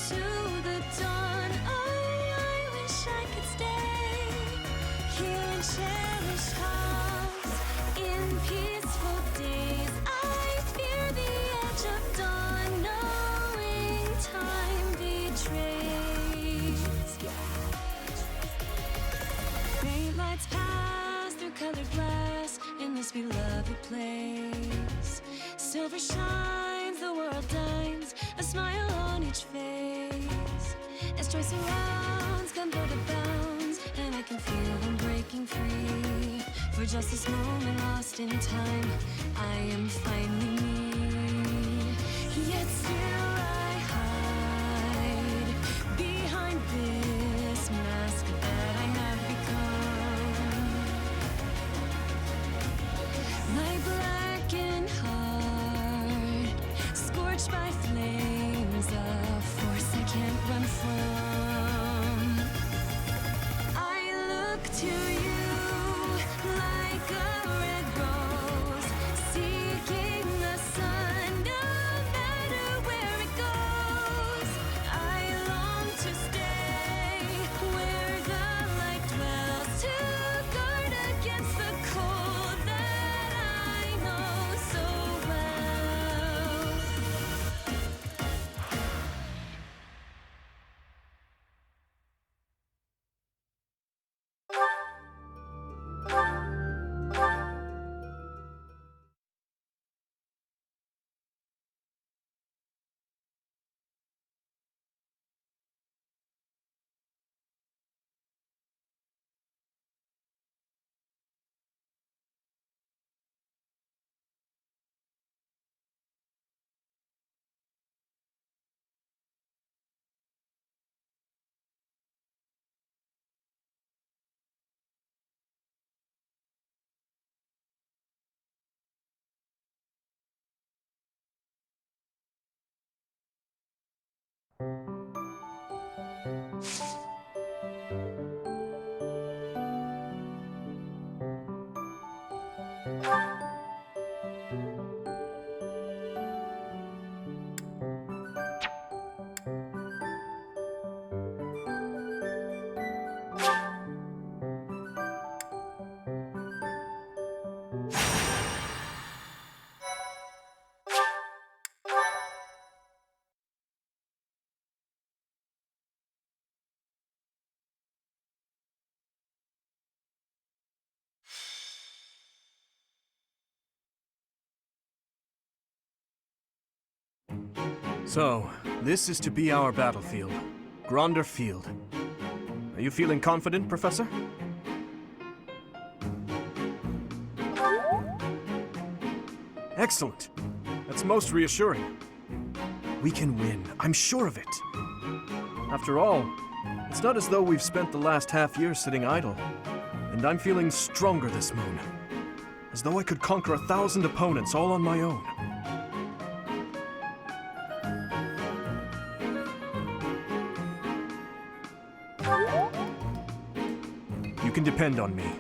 to the dawn. I wish I could stay here and cherish calms in peaceful days. I fear the edge of dawn, knowing time betrays. Faint lights pass through colored glass in this beloved place. Silver shines, the world dines, a smile on each face. As joy surrounds, come go to bounds, and I can feel them breaking free. For just this moment lost in time, I am finally me. Yet still I hide behind this mask that I have become. My blackened heart, scorched by flames, a force I can't run from. I look to you like a red rose, seeking the sun, no matter where it goes. I long to stay where the light dwells, to guard against the cold that I know so well. So, this is to be our battlefield. Gronder Field. Are you feeling confident, Professor? Excellent. That's most reassuring. We can win. I'm sure of it. After all, it's not as though we've spent the last half year sitting idle. And I'm feeling stronger this moon. As though I could conquer 1,000 opponents all on my own. You can depend on me.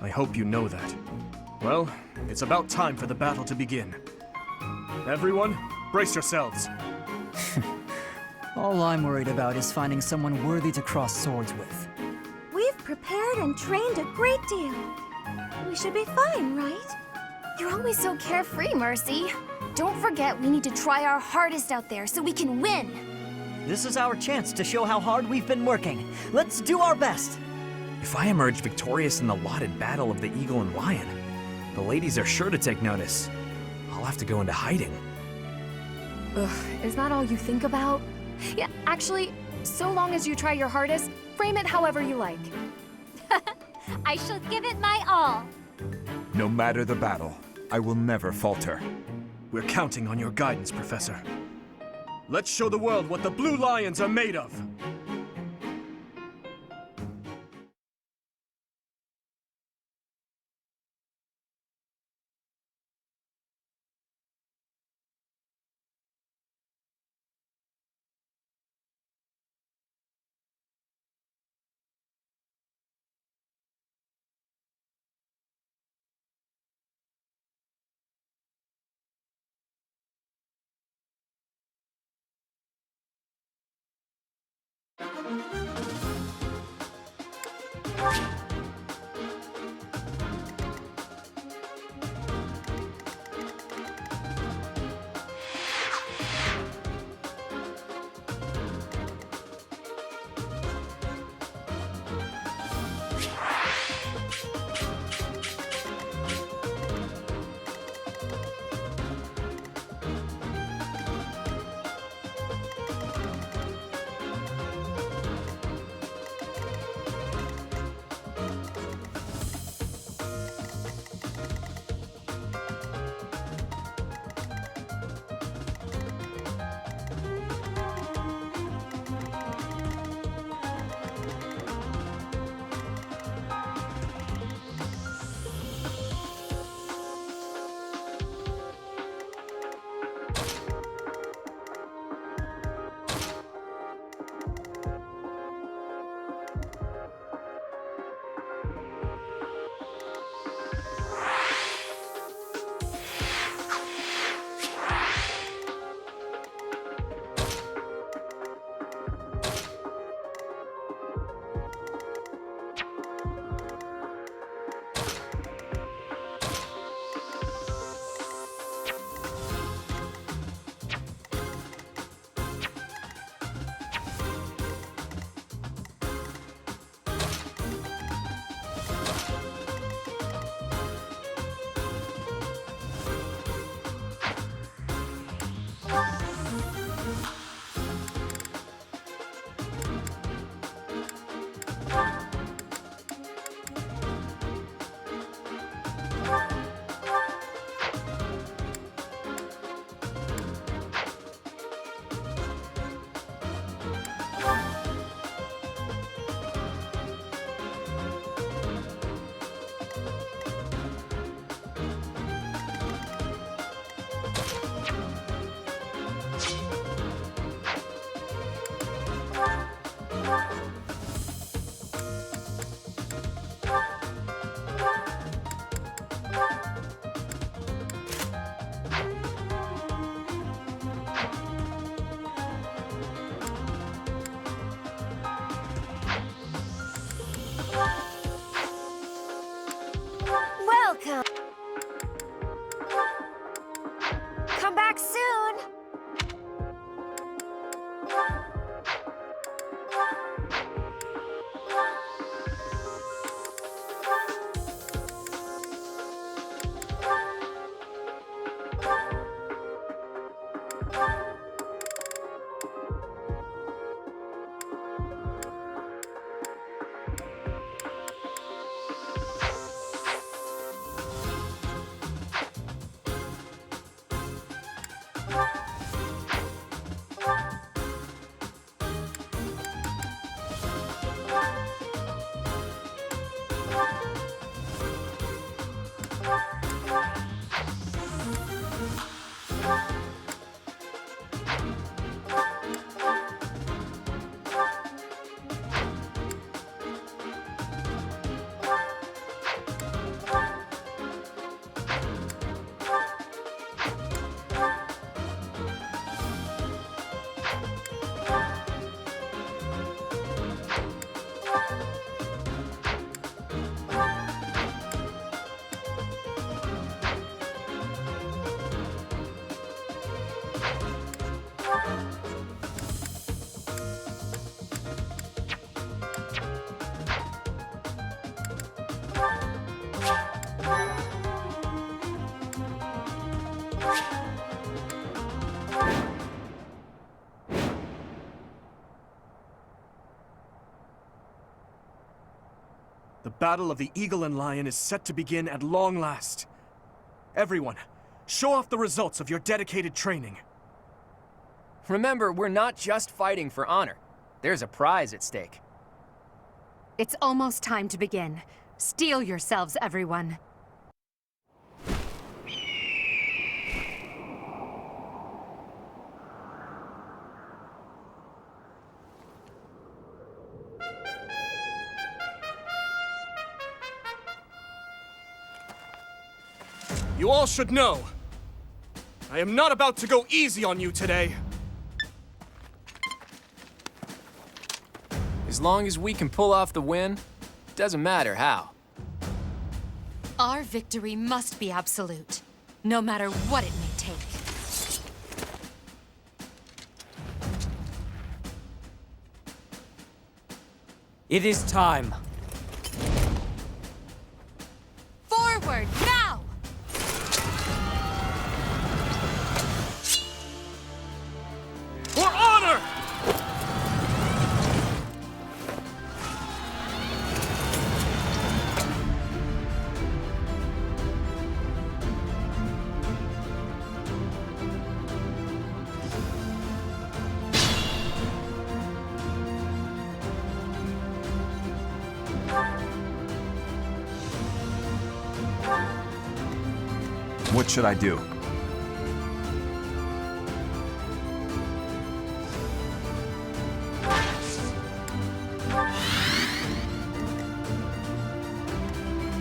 I hope you know that. Well, it's about time for the battle to begin. Everyone, brace yourselves. All I'm worried about is finding someone worthy to cross swords with. We've prepared and trained a great deal. We should be fine, right? You're always so carefree, Mercy. Don't forget we need to try our hardest out there so we can win. This is our chance to show how hard we've been working. Let's do our best! If I emerge victorious in the lauded battle of the Eagle and Lion, the ladies are sure to take notice. I'll have to go into hiding. Ugh, is that all you think about? Yeah, actually, so long as you try your hardest, frame it however you like. I shall give it my all. No matter the battle, I will never falter. We're counting on your guidance, Professor. Let's show the world what the Blue Lions are made of! Welcome. Come back soon. The Battle of the Eagle and Lion is set to begin at long last. Everyone, show off the results of your dedicated training. Remember, we're not just fighting for honor. There's a prize at stake. It's almost time to begin. Steel yourselves, everyone. You all should know, I am not about to go easy on you today. As long as we can pull off the win, doesn't matter how. Our victory must be absolute, no matter what it may take. It is time. Forward, now! For honor! What should I do?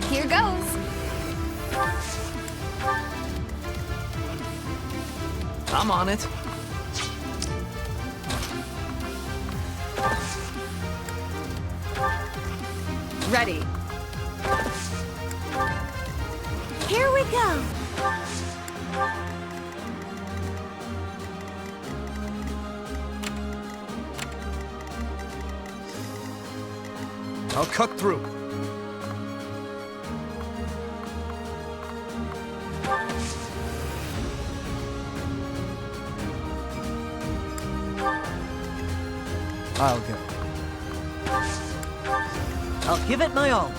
Here goes. I'm on it. Ready. Here we go. I'll cut through. I'll go. I'll give it my all.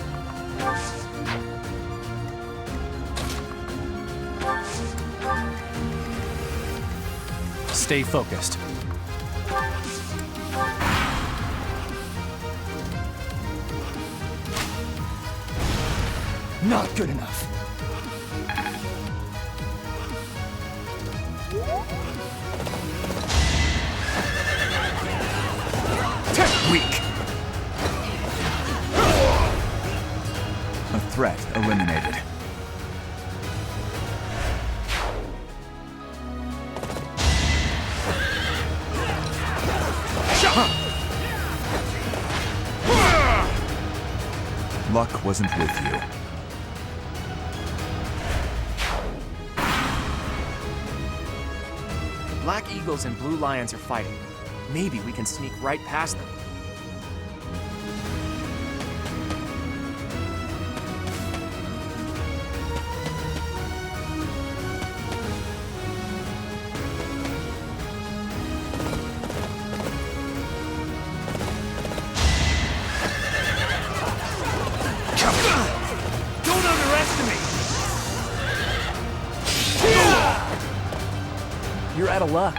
Stay focused. Not good enough. Weak. A threat eliminated. Luck wasn't with you. Black Eagles and Blue Lions are fighting. Maybe we can sneak right past them. Don't underestimate! You're out of luck.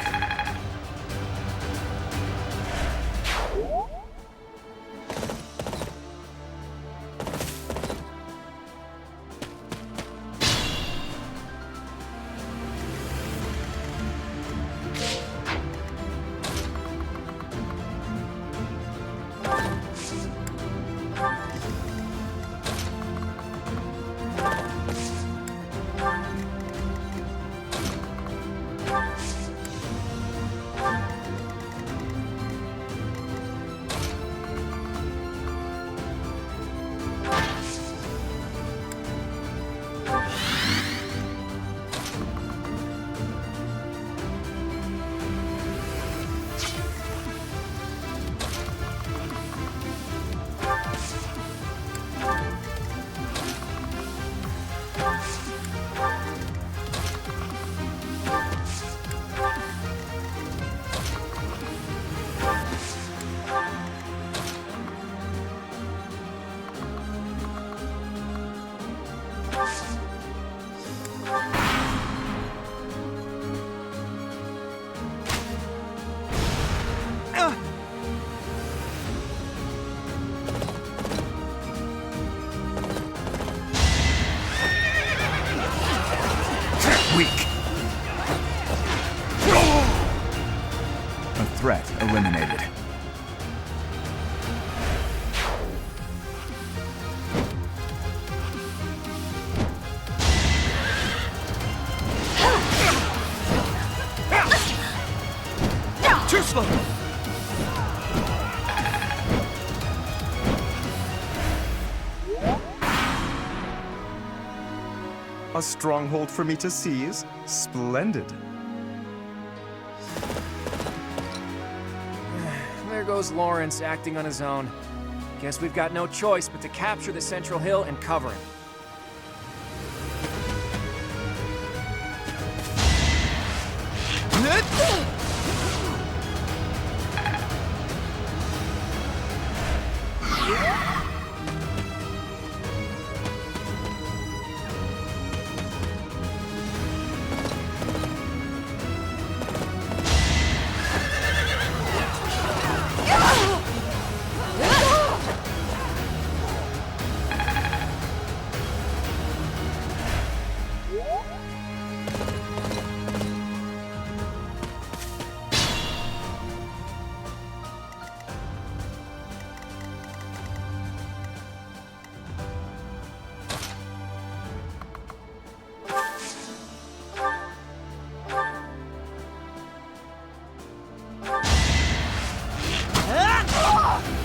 Weak. A threat eliminated. Too slow. A stronghold for me to seize? Splendid. There goes Lawrence acting on his own. Guess we've got no choice but to capture the central hill and cover him.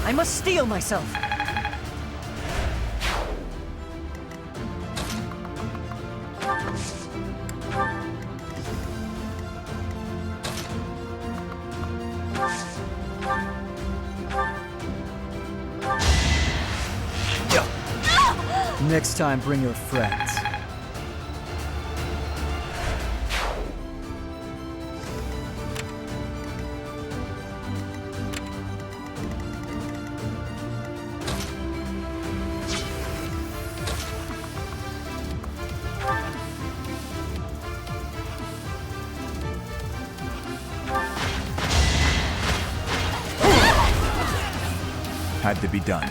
I must steel myself. Next time, bring your friends. Had to be done.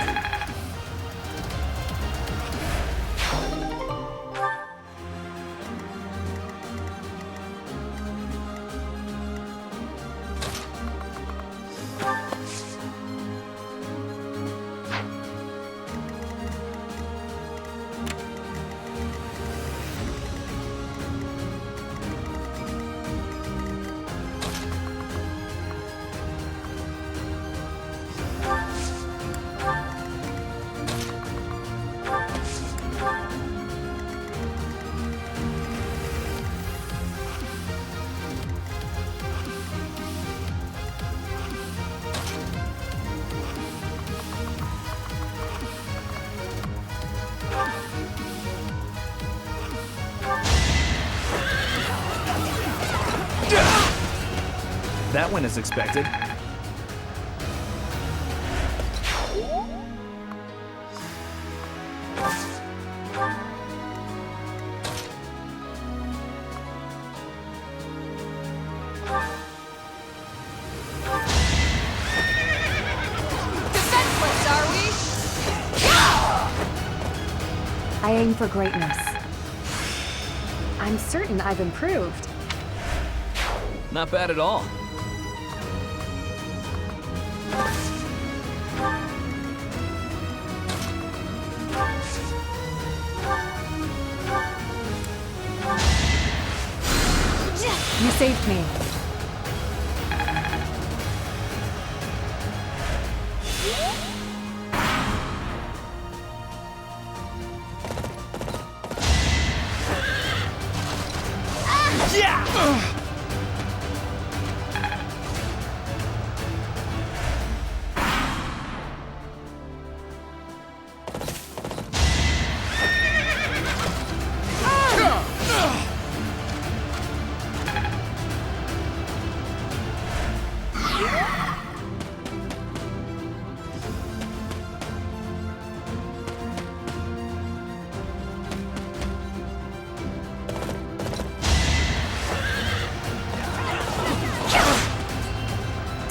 That went as expected. Defenseless, are we? I aim for greatness. I'm certain I've improved. Not bad at all. You saved me.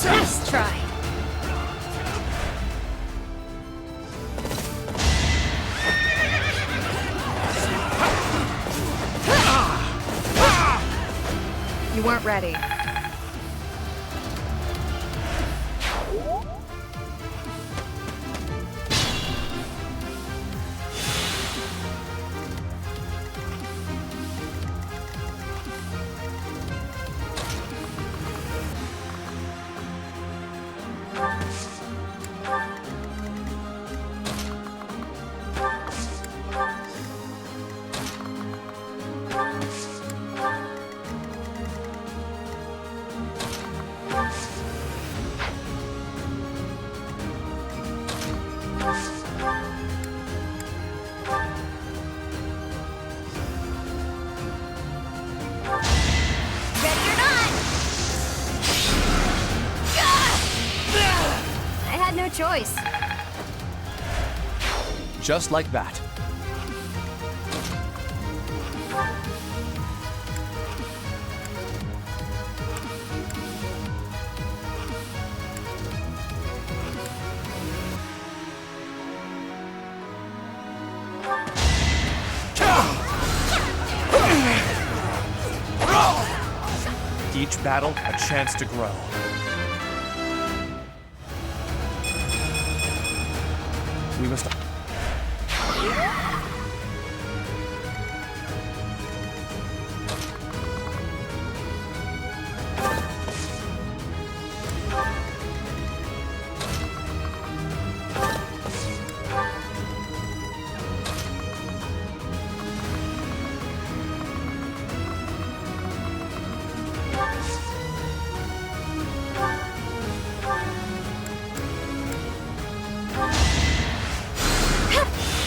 Nice try. You weren't ready. no choice. Just like that. Each battle, a chance to grow. We must...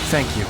Thank you.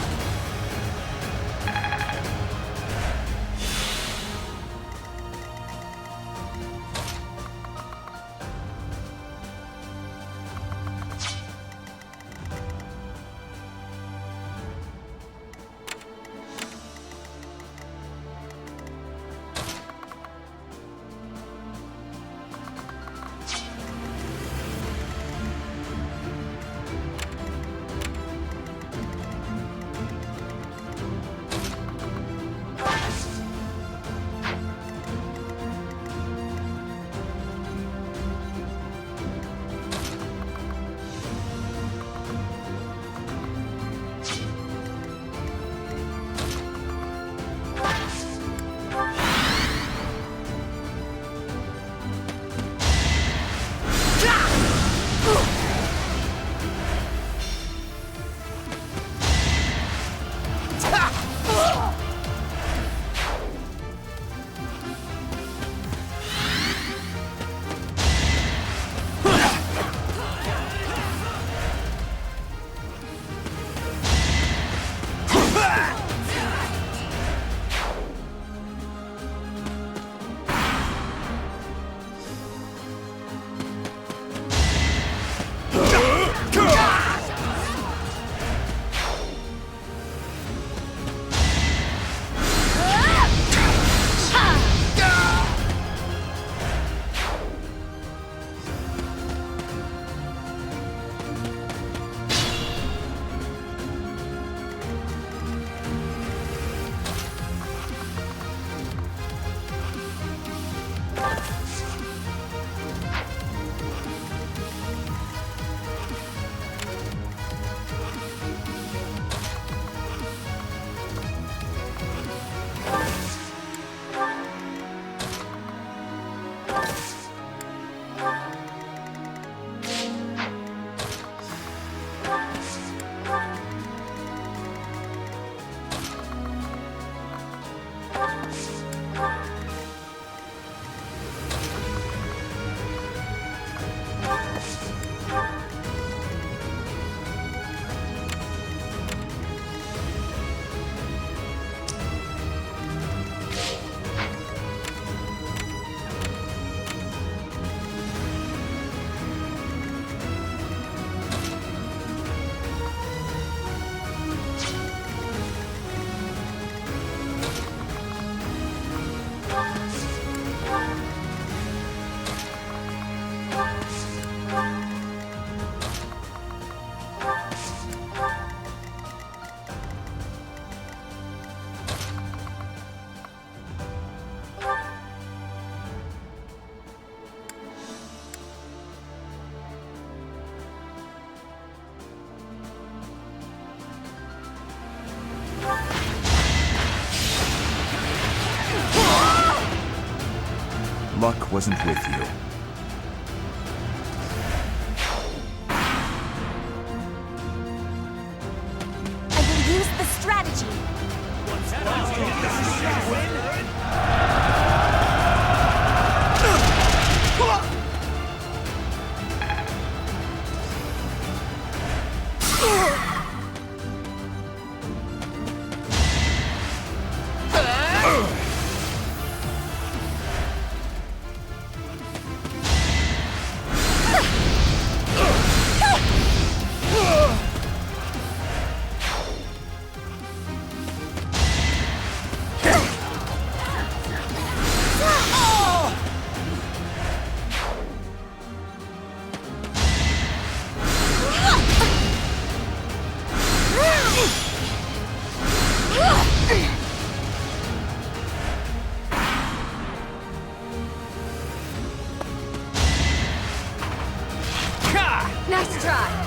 Luck wasn't with you. I will use the strategy. Nice try.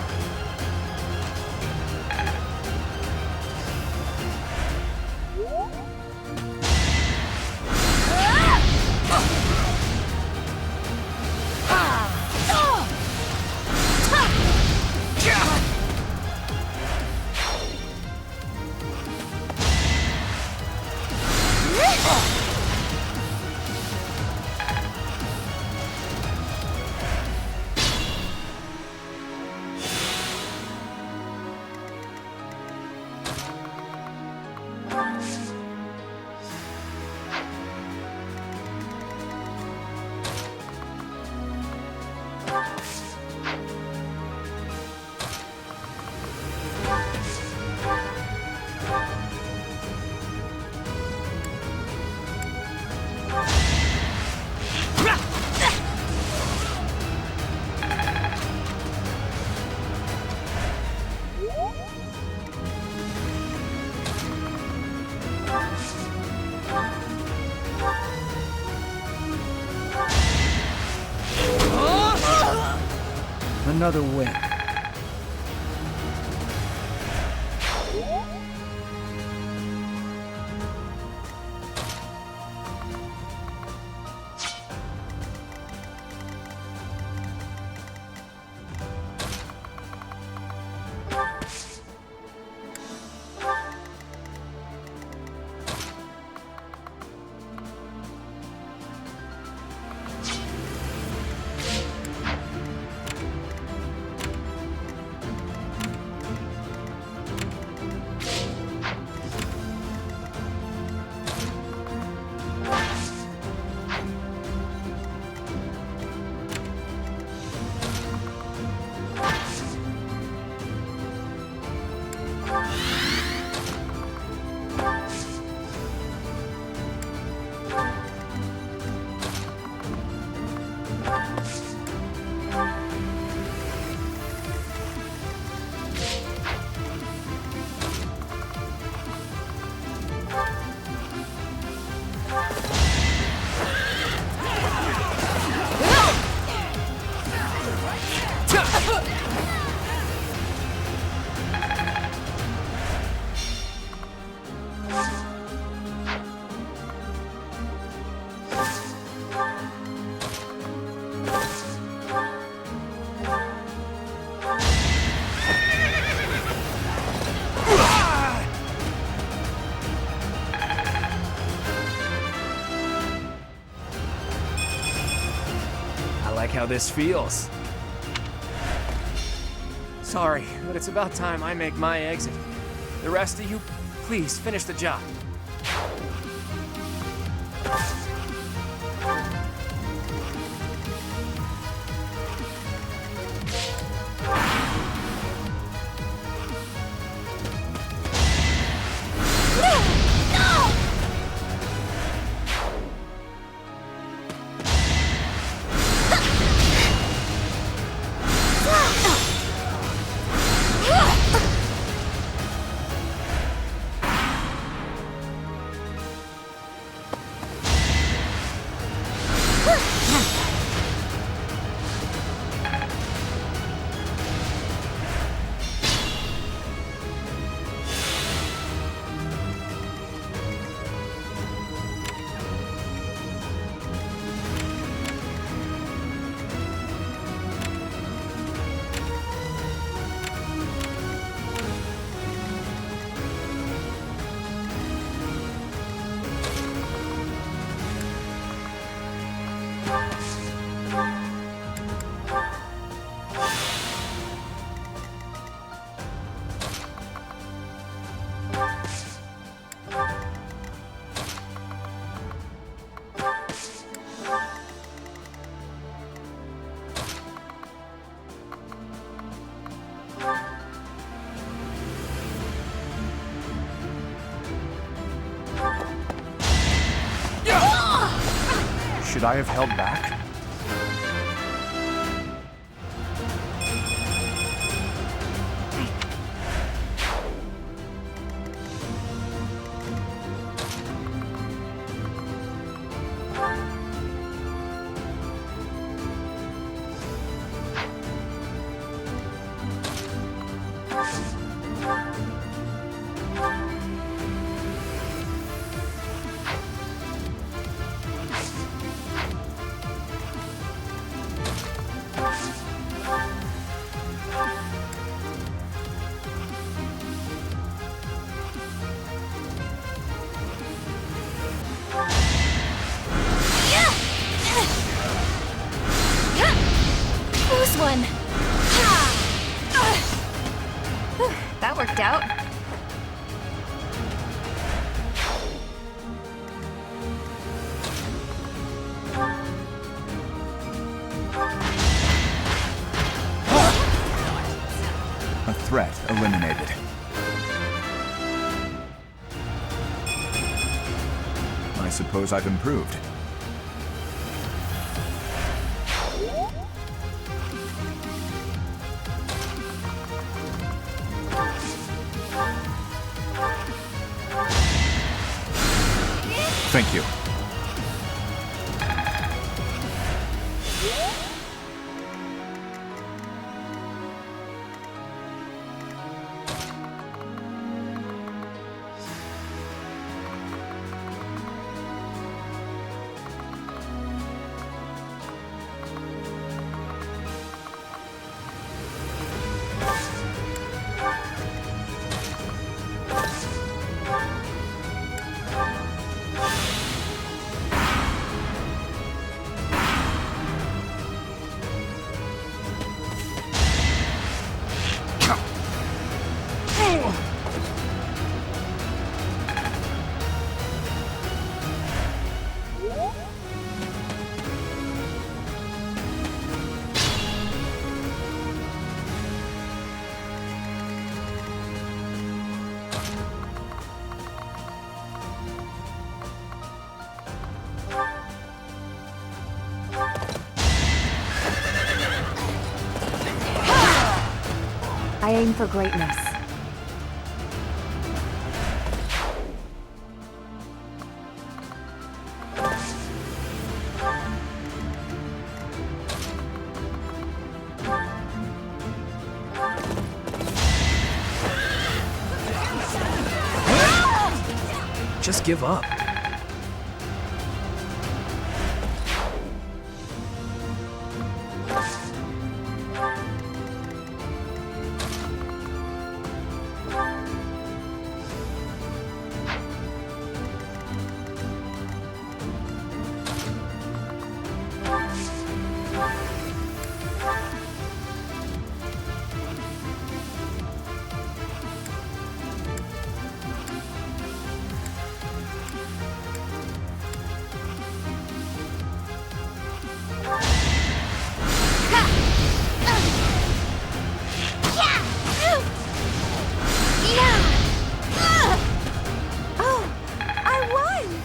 Another win. I like how this feels. Sorry, but it's about time I make my exit. The rest of you, please finish the job. Should I have held back? worked out. A threat eliminated. I suppose I've improved. Thank you. I aim for greatness. Just give up. Oh, I won!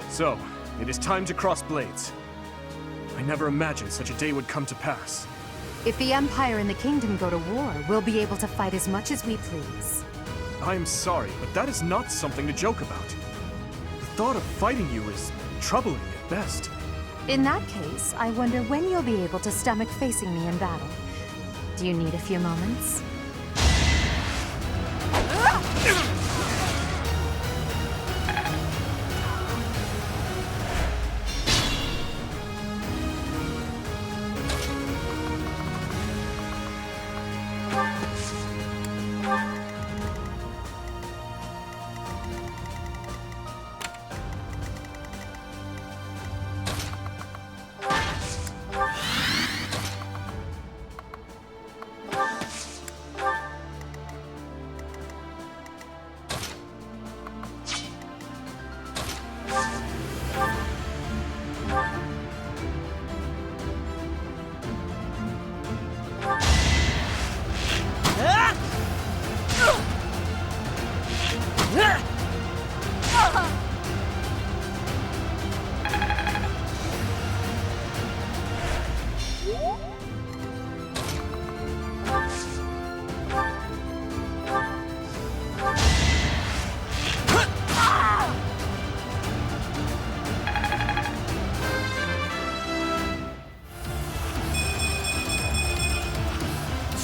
So, it is time to cross blades. I never imagined such a day would come to pass. If the Empire and the Kingdom go to war, we'll be able to fight as much as we please. I am sorry, but that is not something to joke about. The thought of fighting you is troubling at best. In that case, I wonder when you'll be able to stomach facing me in battle. Do you need a few moments?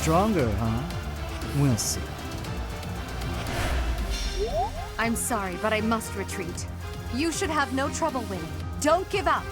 Stronger, huh? We'll see. I'm sorry, but I must retreat. You should have no trouble winning. Don't give up.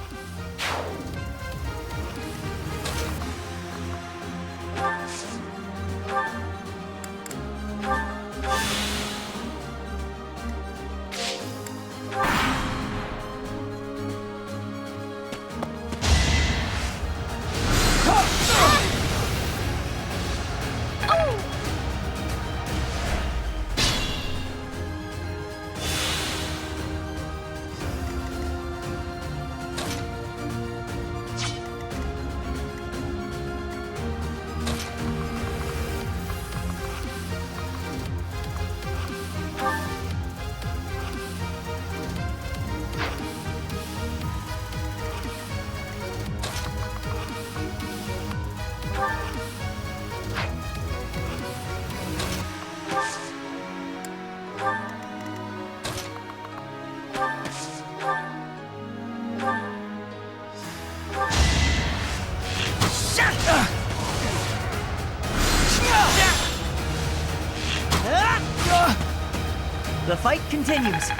The fight continues. I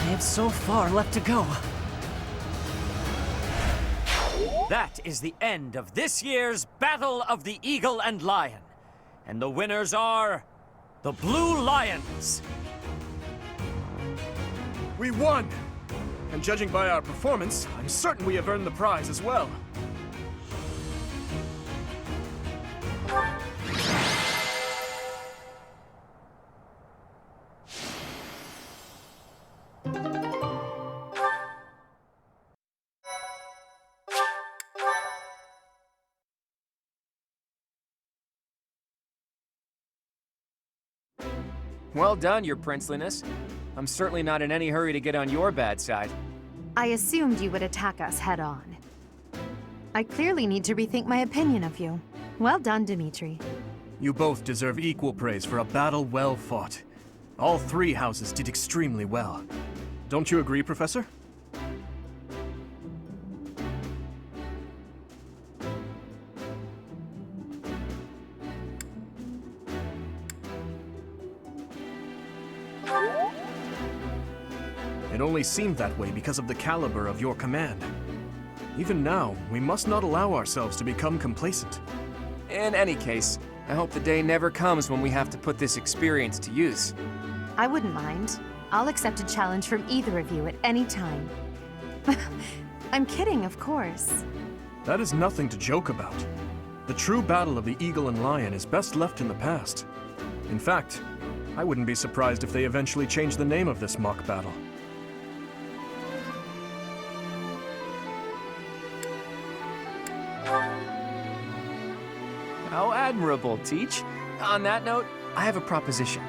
have so far left to go. That is the end of this year's Battle of the Eagle and Lion. And the winners are the Blue Lions. We won! And judging by our performance, I'm certain we have earned the prize as well. Well done, your princeliness. I'm certainly not in any hurry to get on your bad side. I assumed you would attack us head on. I clearly need to rethink my opinion of you. Well done, Dimitri. You both deserve equal praise for a battle well fought. All three houses did extremely well. Don't you agree, Professor? It only seemed that way because of the caliber of your command. Even now, we must not allow ourselves to become complacent. In any case, I hope the day never comes when we have to put this experience to use. I wouldn't mind. I'll accept a challenge from either of you at any time. I'm kidding, of course. That is nothing to joke about. The true battle of the Eagle and Lion is best left in the past. In fact, I wouldn't be surprised if they eventually change the name of this mock battle. How admirable, Teach. On that note, I have a proposition.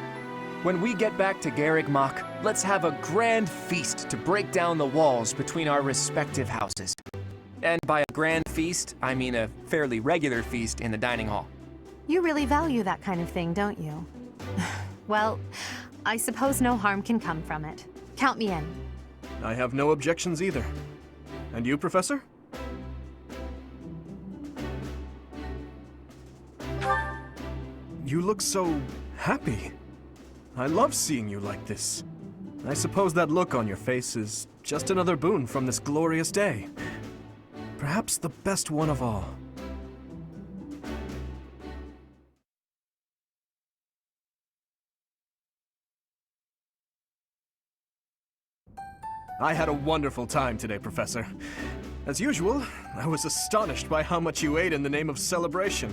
When we get back to Garreg Mach, let's have a grand feast to break down the walls between our respective houses. And by a grand feast, I mean a fairly regular feast in the dining hall. You really value that kind of thing, don't you? Well, I suppose no harm can come from it. Count me in. I have no objections either. And you, Professor? You look so happy. I love seeing you like this. I suppose that look on your face is just another boon from this glorious day. Perhaps the best one of all. I had a wonderful time today, Professor. As usual, I was astonished by how much you ate in the name of celebration.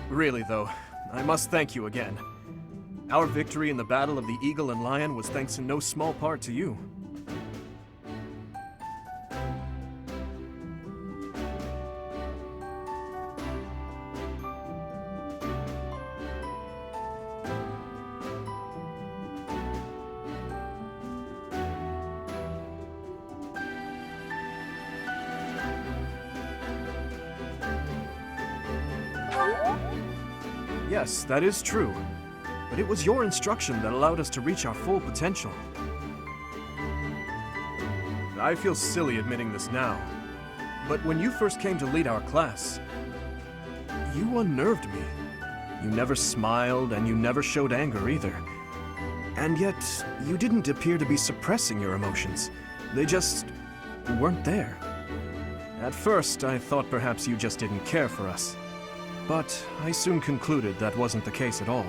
Really, though, I must thank you again. Our victory in the Battle of the Eagle and Lion was thanks in no small part to you. Yes, that is true. But it was your instruction that allowed us to reach our full potential. I feel silly admitting this now, but when you first came to lead our class, you unnerved me. You never smiled, and you never showed anger either. And yet, you didn't appear to be suppressing your emotions. They just weren't there. At first, I thought perhaps you just didn't care for us. But I soon concluded that wasn't the case at all.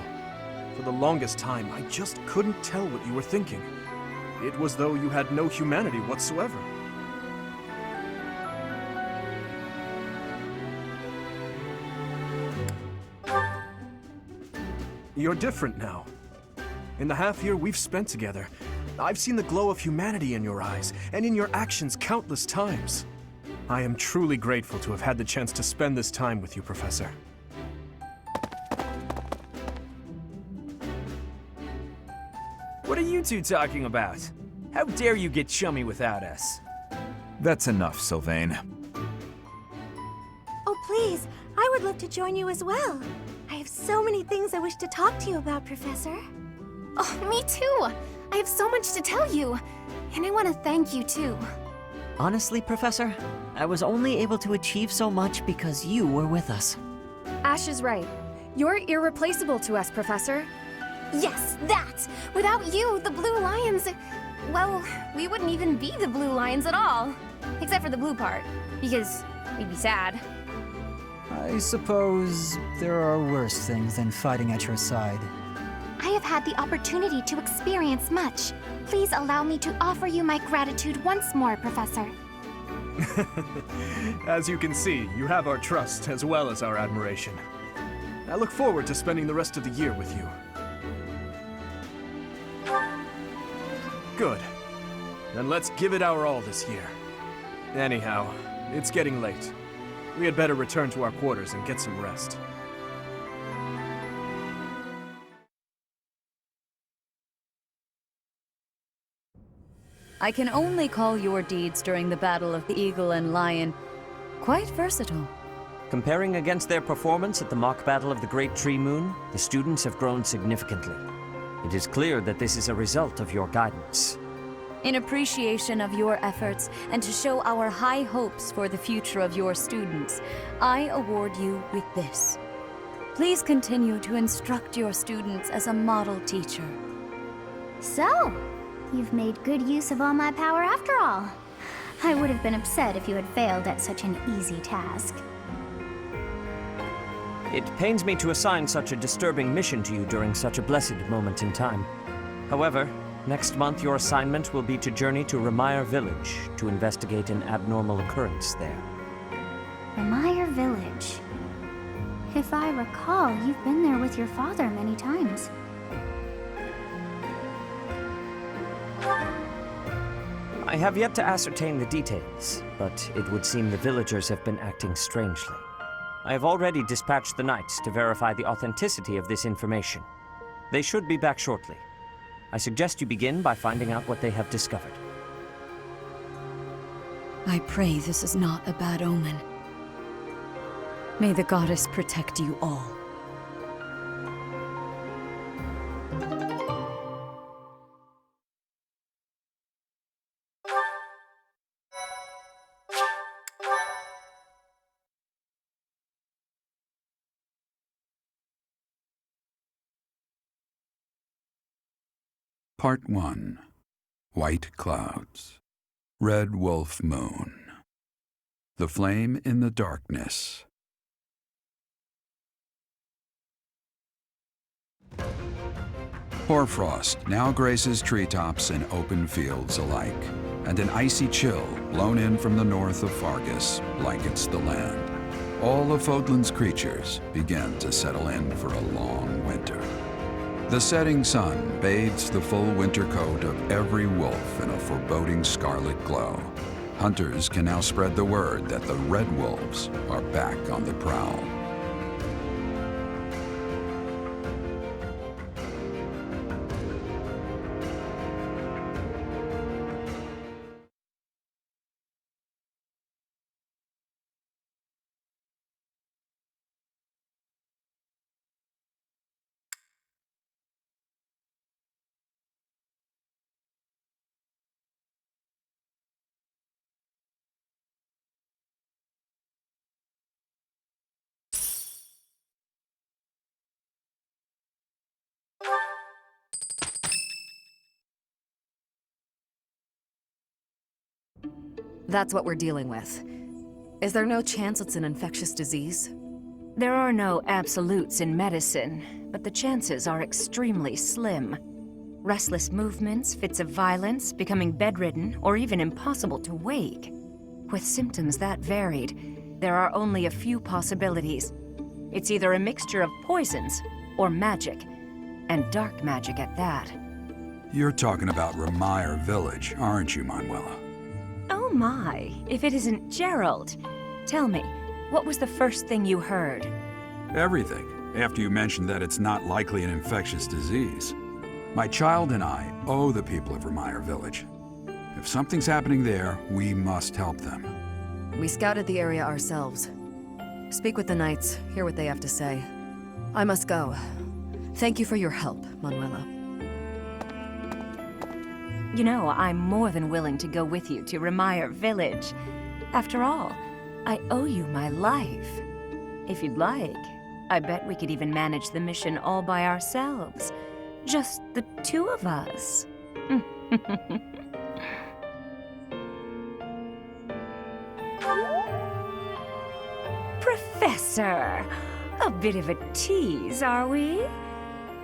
For the longest time, I just couldn't tell what you were thinking. It was though you had no humanity whatsoever. You're different now. In the half year we've spent together, I've seen the glow of humanity in your eyes and in your actions countless times. I am truly grateful to have had the chance to spend this time with you, Professor. What are you two talking about? How dare you get chummy without us? That's enough, Sylvain. Oh, please, I would love to join you as well. I have so many things I wish to talk to you about, Professor. Oh, me too! I have so much to tell you. And I want to thank you too. Honestly, Professor, I was only able to achieve so much because you were with us. Ash is right. You're irreplaceable to us, Professor. Yes, that! Without you, the Blue Lions... Well, we wouldn't even be the Blue Lions at all. Except for the blue part. Because we'd be sad. I suppose there are worse things than fighting at your side. I have had the opportunity to experience much. Please allow me to offer you my gratitude once more, Professor. As you can see, you have our trust as well as our admiration. I look forward to spending the rest of the year with you. Good. Then let's give it our all this year. Anyhow, it's getting late. We had better return to our quarters and get some rest. I can only call your deeds during the Battle of the Eagle and Lion quite versatile. Comparing against their performance at the mock battle of the Great Tree Moon, the students have grown significantly. It is clear that this is a result of your guidance. In appreciation of your efforts and to show our high hopes for the future of your students, I award you with this. Please continue to instruct your students as a model teacher. So, you've made good use of all my power after all. I would have been upset if you had failed at such an easy task. It pains me to assign such a disturbing mission to you during such a blessed moment in time. However, next month your assignment will be to journey to Remire Village to investigate an abnormal occurrence there. Remire Village. If I recall, you've been there with your father many times. I have yet to ascertain the details, but it would seem the villagers have been acting strangely. I have already dispatched the knights to verify the authenticity of this information. They should be back shortly. I suggest you begin by finding out what they have discovered. I pray this is not a bad omen. May the goddess protect you all. Part 1. White Clouds. Red Wolf Moon. The Flame in the Darkness. Hoarfrost now graces treetops and open fields alike, and an icy chill blown in from the north of Fargus blankets the land. All of Fodlan's creatures begin to settle in for a long winter. The setting sun bathes the full winter coat of every wolf in a foreboding scarlet glow. Hunters can now spread the word that the Red Wolves are back on the prowl. That's what we're dealing with. Is there no chance it's an infectious disease? There are no absolutes in medicine, but the chances are extremely slim. Restless movements, fits of violence, becoming bedridden, or even impossible to wake. With symptoms that varied, there are only a few possibilities. It's either a mixture of poisons or magic, and dark magic at that. You're talking about Remire Village, aren't you, Manuela? Oh my, if it isn't Gerald. Tell me, what was the first thing you heard? Everything, after you mentioned that it's not likely an infectious disease. My child and I owe the people of Remire Village. If something's happening there, we must help them. We scouted the area ourselves. Speak with the Knights, hear what they have to say. I must go. Thank you for your help, Manuela. You know, I'm more than willing to go with you to Remire Village. After all, I owe you my life. If you'd like, I bet we could even manage the mission all by ourselves. Just the two of us. Professor! A bit of a tease, are we?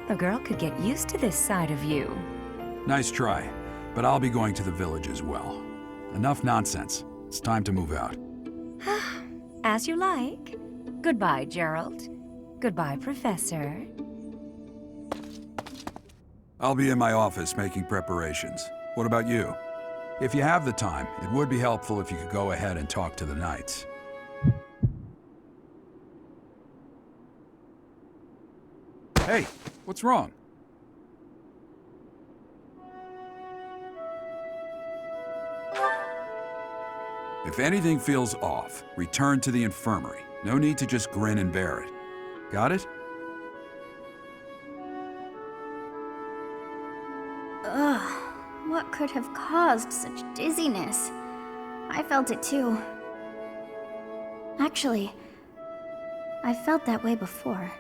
A girl could get used to this side of you. Nice try, but I'll be going to the village as well. Enough nonsense. It's time to move out. As you like. Goodbye, Gerald. Goodbye, Professor. I'll be in my office making preparations. What about you? If you have the time, it would be helpful if you could go ahead and talk to the Knights. Hey, what's wrong? If anything feels off, return to the infirmary. No need to just grin and bear it. Got it? Ugh, what could have caused such dizziness? I felt it too. Actually, I felt that way before.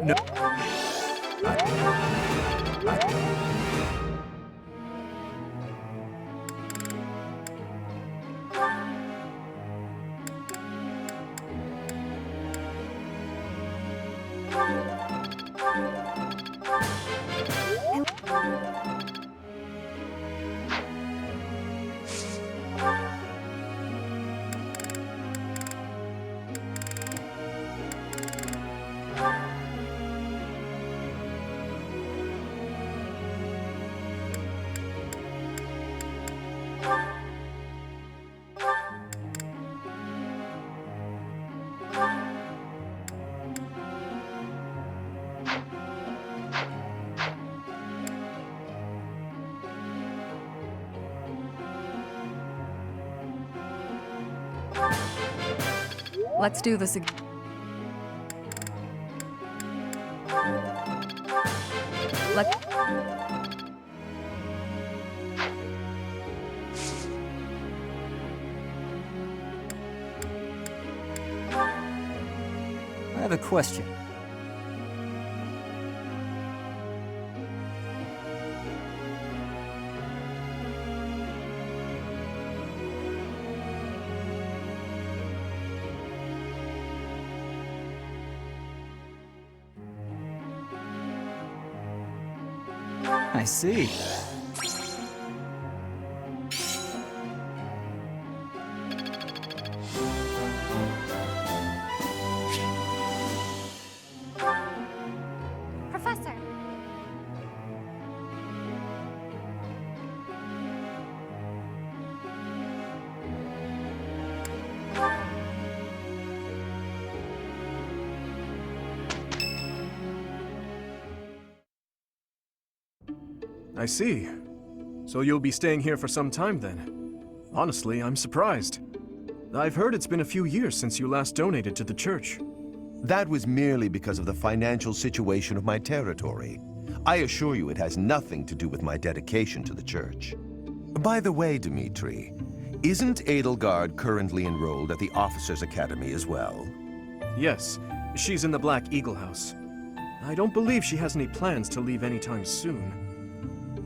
No. Let's do this again. I have a question. I see. Professor. I see. So you'll be staying here for some time then? Honestly, I'm surprised. I've heard it's been a few years since you last donated to the church. That was merely because of the financial situation of my territory. I assure you it has nothing to do with my dedication to the church. By the way, Dmitri, isn't Edelgard currently enrolled at the Officers' Academy as well? Yes, she's in the Black Eagle House. I don't believe she has any plans to leave anytime soon.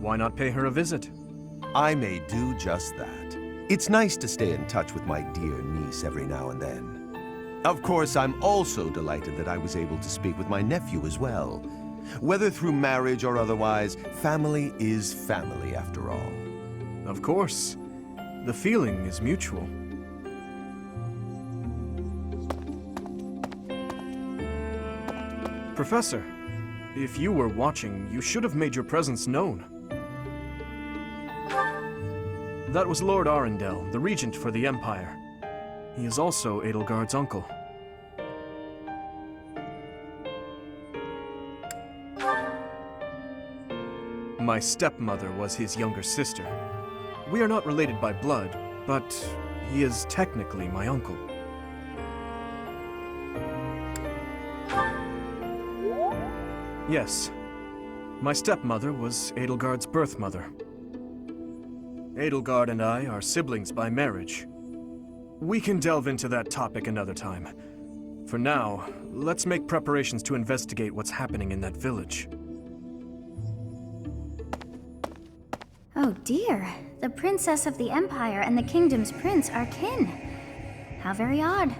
Why not pay her a visit? I may do just that. It's nice to stay in touch with my dear niece every now and then. Of course, I'm also delighted that I was able to speak with my nephew as well. Whether through marriage or otherwise, family is family after all. Of course. The feeling is mutual. Professor, if you were watching, you should have made your presence known. That was Lord Arundel, the regent for the Empire. He is also Edelgard's uncle. My stepmother was his younger sister. We are not related by blood, but he is technically my uncle. Yes. My stepmother was Edelgard's birth mother. Edelgard and I are siblings by marriage. We can delve into that topic another time. For now, let's make preparations to investigate what's happening in that village. Oh dear, the princess of the Empire and the kingdom's prince are kin. How very odd.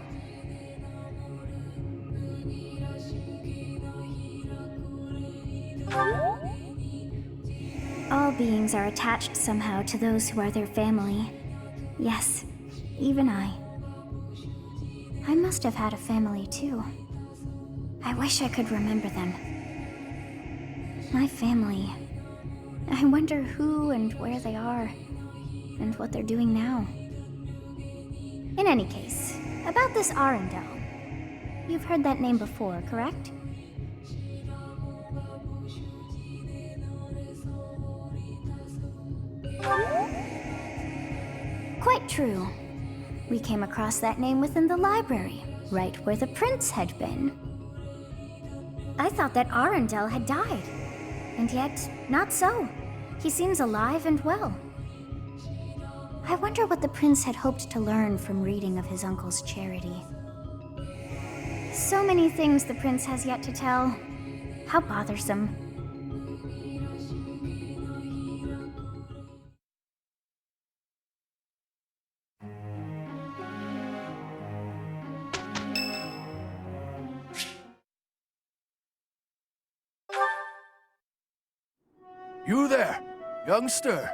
All beings are attached somehow to those who are their family. Yes, even I. I must have had a family too. I wish I could remember them. My family. I wonder who and where they are, and what they're doing now. In any case, about this Arundel. You've heard that name before, correct? Quite true. We came across that name within the library, right where the prince had been. I thought that Arundel had died, and yet, not so. He seems alive and well. I wonder what the prince had hoped to learn from reading of his uncle's charity. So many things the prince has yet to tell. How bothersome. You there, youngster.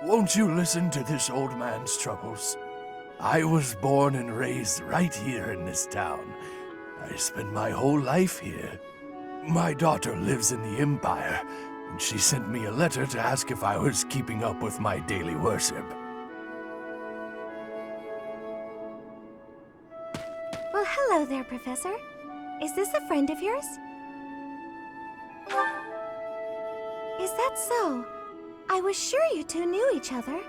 Won't you listen to this old man's troubles? I was born and raised right here in this town. I spent my whole life here. My daughter lives in the Empire, and she sent me a letter to ask if I was keeping up with my daily worship. Well, hello there, Professor. Is this a friend of yours? Is that so? I was sure you two knew each other.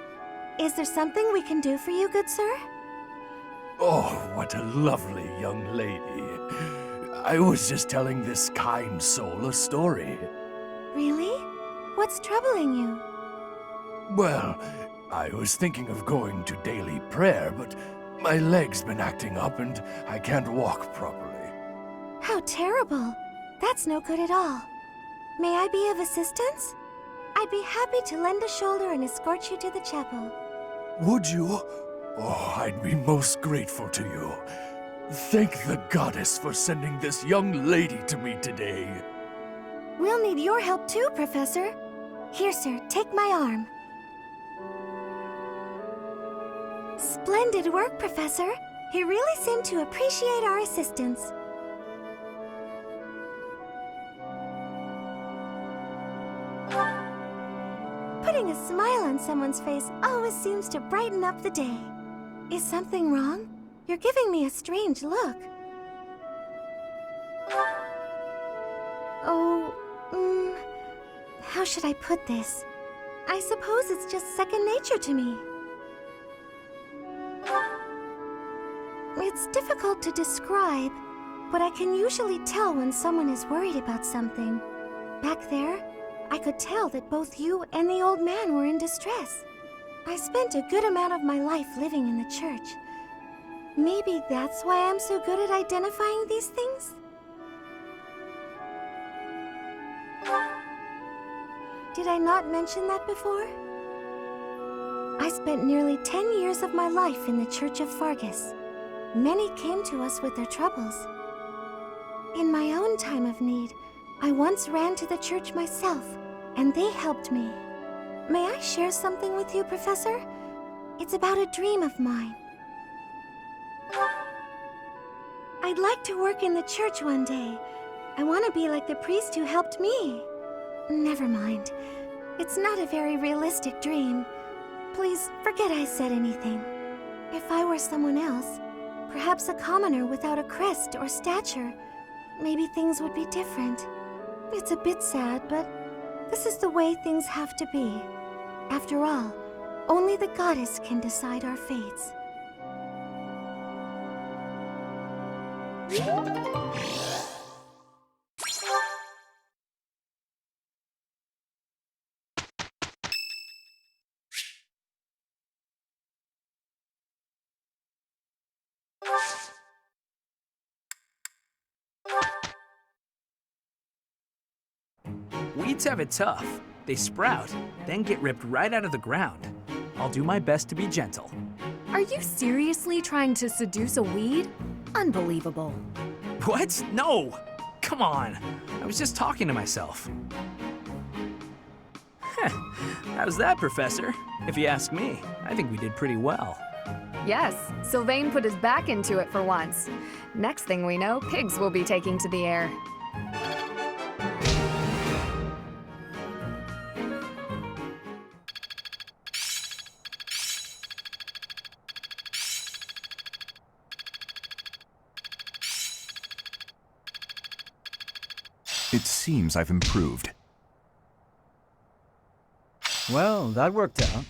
Is there something we can do for you, good sir? Oh, what a lovely young lady. I was just telling this kind soul a story. Really? What's troubling you? Well, I was thinking of going to daily prayer, but my leg's been acting up and I can't walk properly. How terrible. That's no good at all. May I be of assistance? I'd be happy to lend a shoulder and escort you to the chapel. Would you? Oh, I'd be most grateful to you. Thank the goddess for sending this young lady to me today. We'll need your help too, Professor. Here, sir, take my arm. Splendid work, Professor. He really seemed to appreciate our assistance. Putting a smile on someone's face always seems to brighten up the day. Is something wrong? You're giving me a strange look. Oh, how should I put this? I suppose it's just second nature to me. It's difficult to describe, but I can usually tell when someone is worried about something. Back there, I could tell that both you and the old man were in distress. I spent a good amount of my life living in the church. Maybe that's why I'm so good at identifying these things? Did I not mention that before? I spent nearly 10 years of my life in the Church of Fargus. Many came to us with their troubles. In my own time of need, I once ran to the church myself, and they helped me. May I share something with you, Professor? It's about a dream of mine. I'd like to work in the church one day. I want to be like the priest who helped me. Never mind. It's not a very realistic dream. Please forget I said anything. If I were someone else, perhaps a commoner without a crest or stature, maybe things would be different. It's a bit sad, but this is the way things have to be. After all, only the goddess can decide our fates. Weeds have it tough. They sprout, then get ripped right out of the ground. I'll do my best to be gentle. Are you seriously trying to seduce a weed? Unbelievable. What? No! Come on. I was just talking to myself. How's that, Professor? If you ask me, I think we did pretty well. Yes, Sylvain put his back into it for once. Next thing we know, pigs will be taking to the air. It seems I've improved. Well, that worked out.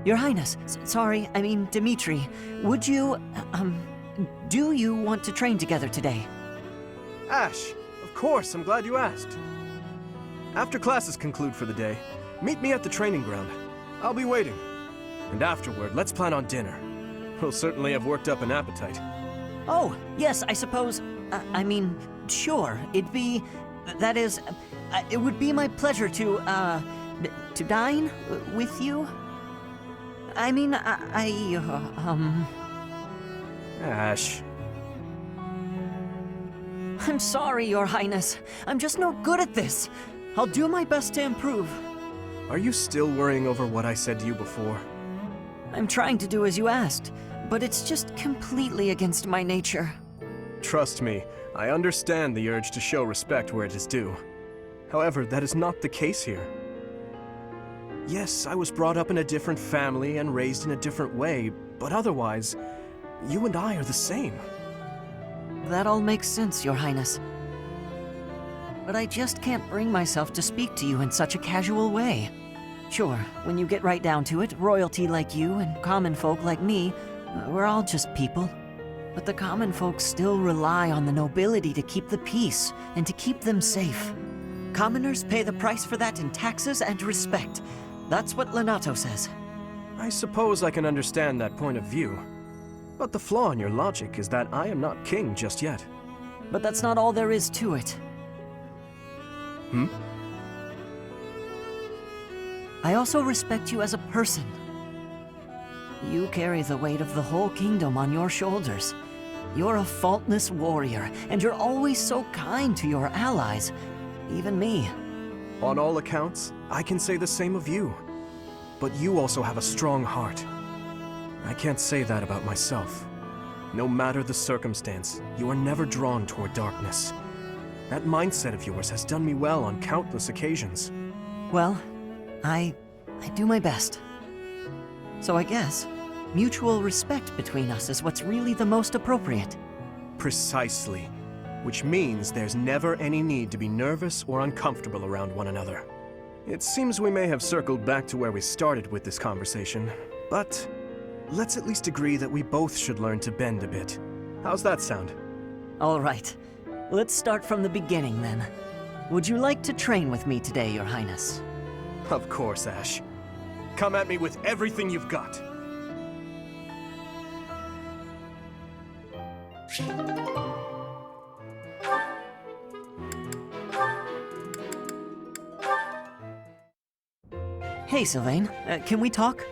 Your Highness, sorry, I mean Dimitri, would you, do you want to train together today? Ash, of course, I'm glad you asked. After classes conclude for the day, meet me at the training ground. I'll be waiting. And afterward, let's plan on dinner. We'll certainly have worked up an appetite. Oh, yes, I suppose, I mean, sure, that is, it would be my pleasure to dine with you. I mean, Ash. I'm sorry, Your Highness. I'm just no good at this. I'll do my best to improve. Are you still worrying over what I said to you before? I'm trying to do as you asked, but it's just completely against my nature. Trust me, I understand the urge to show respect where it is due. However, that is not the case here. Yes, I was brought up in a different family and raised in a different way, but otherwise, you and I are the same. That all makes sense, Your Highness. But I just can't bring myself to speak to you in such a casual way. Sure, when you get right down to it, royalty like you and common folk like me, we're all just people. But the common folk still rely on the nobility to keep the peace and to keep them safe. Commoners pay the price for that in taxes and respect. That's what Lenato says. I suppose I can understand that point of view. But the flaw in your logic is that I am not king just yet. But that's not all there is to it. I also respect you as a person. You carry the weight of the whole kingdom on your shoulders. You're a faultless warrior, and you're always so kind to your allies, even me. On all accounts, I can say the same of you. But you also have a strong heart. I can't say that about myself. No matter the circumstance, you are never drawn toward darkness. That mindset of yours has done me well on countless occasions. Well, I do my best. So I guess mutual respect between us is what's really the most appropriate. Precisely. Which means there's never any need to be nervous or uncomfortable around one another. It seems we may have circled back to where we started with this conversation, but let's at least agree that we both should learn to bend a bit. How's that sound? All right. Let's start from the beginning, then. Would you like to train with me today, Your Highness? Of course, Ash. Come at me with everything you've got. Hey, Sylvain. Can we talk?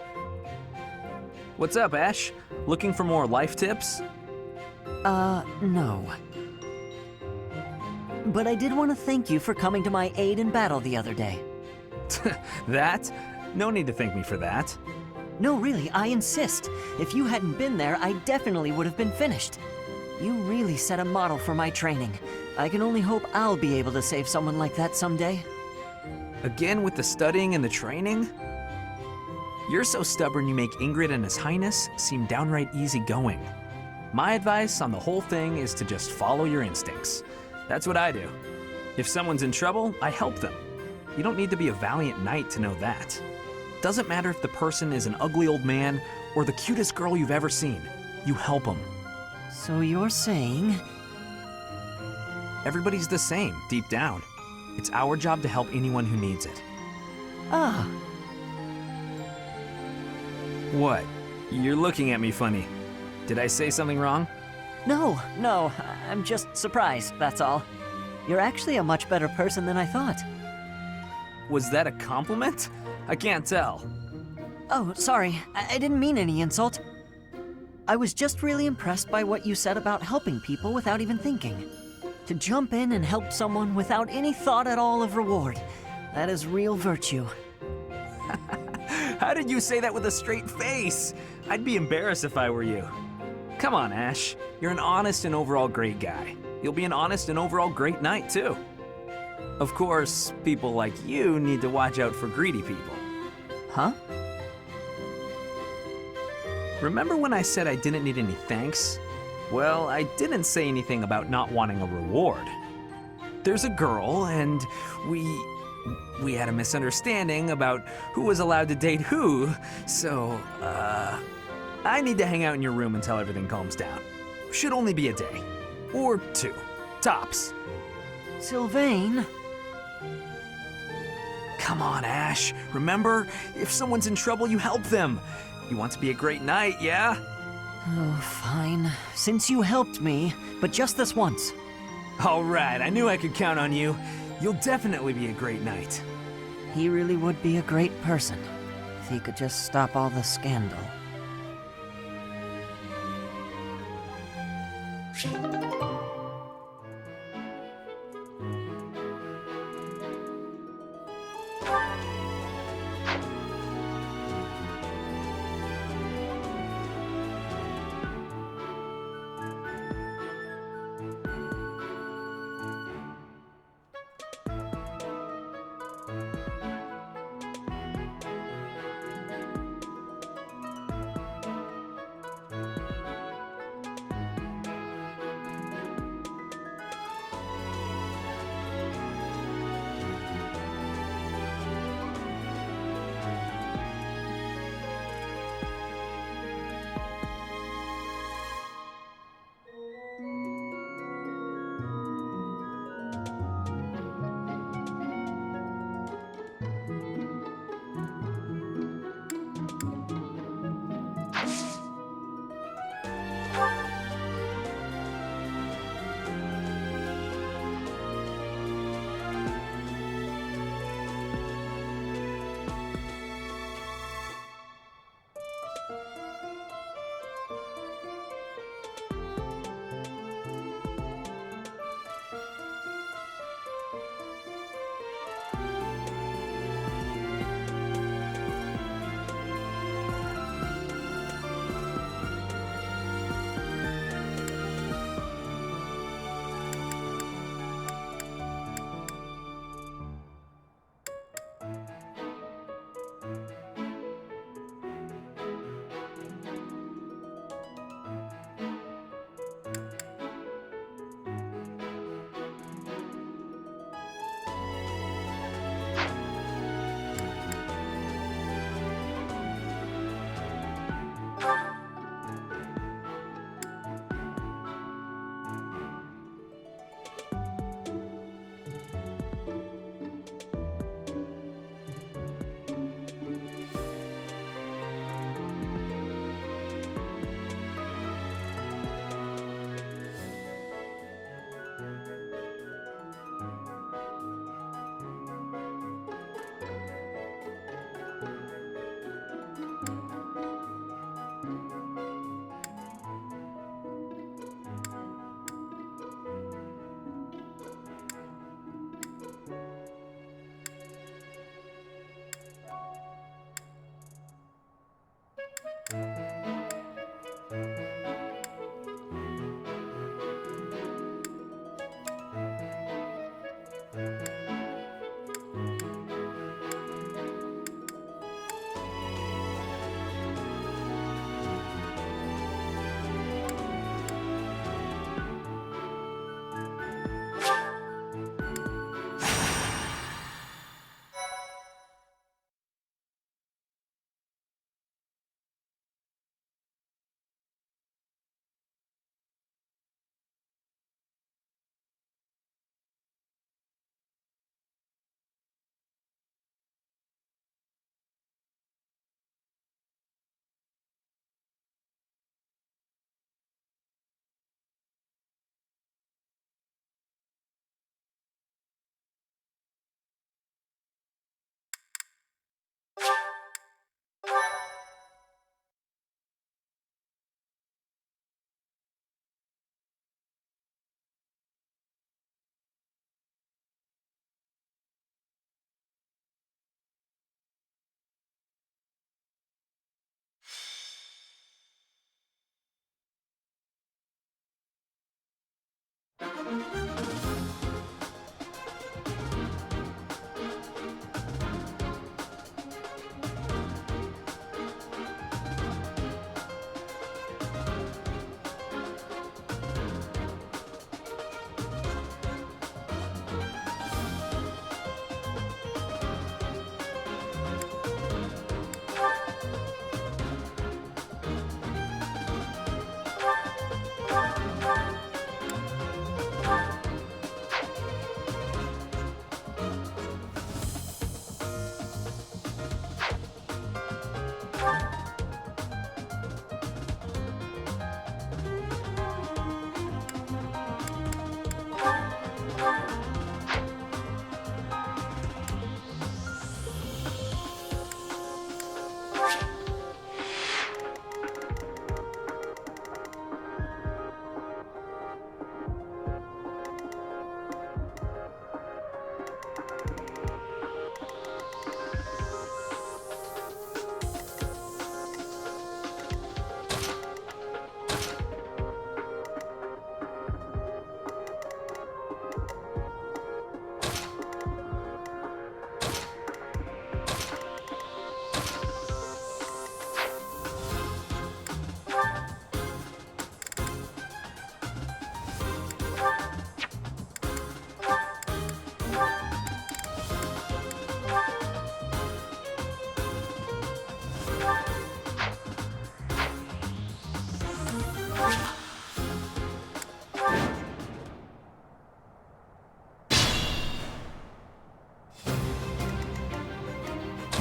What's up, Ash? Looking for more life tips? No. But I did want to thank you for coming to my aid in battle the other day. That? No need to thank me for that. No, really, I insist. If you hadn't been there, I definitely would have been finished. You really set a model for my training. I can only hope I'll be able to save someone like that someday. Again with the studying and the training? You're so stubborn you make Ingrid and His Highness seem downright easygoing. My advice on the whole thing is to just follow your instincts. That's what I do. If someone's in trouble, I help them. You don't need to be a valiant knight to know that. Doesn't matter if the person is an ugly old man or the cutest girl you've ever seen. You help them. So you're saying... Everybody's the same, deep down. It's our job to help anyone who needs it. Ah. What? You're looking at me funny. Did I say something wrong? No, I'm just surprised, that's all. You're actually a much better person than I thought. Was that a compliment? I can't tell. Oh, sorry, I didn't mean any insult. I was just really impressed by what you said about helping people without even thinking. To jump in and help someone without any thought at all of reward. That is real virtue. How did you say that with a straight face? I'd be embarrassed if I were you. Come on, Ash. You're an honest and overall great guy. You'll be an honest and overall great knight, too. Of course, people like you need to watch out for greedy people. Huh? Remember when I said I didn't need any thanks? Well, I didn't say anything about not wanting a reward. There's a girl, and we had a misunderstanding about who was allowed to date who, so, I need to hang out in your room until everything calms down. Should only be a day. Or 2. Tops. Sylvain? Come on, Ash. Remember, if someone's in trouble, you help them. You want to be a great knight, yeah? Oh, fine. Since you helped me, but just this once. All right, I knew I could count on you. You'll definitely be a great knight. He really would be a great person, if he could just stop all the scandal.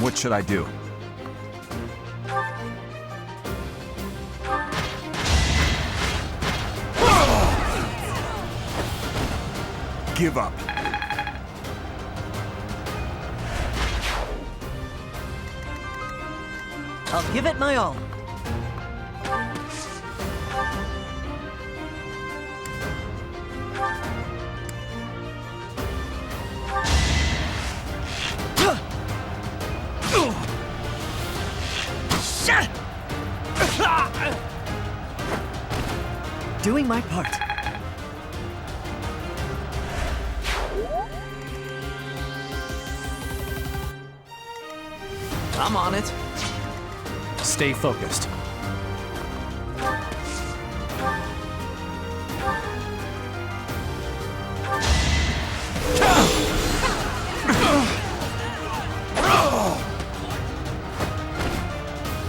What should I do? Give up. I'll give it my all. Doing my part. I'm on it. Stay focused.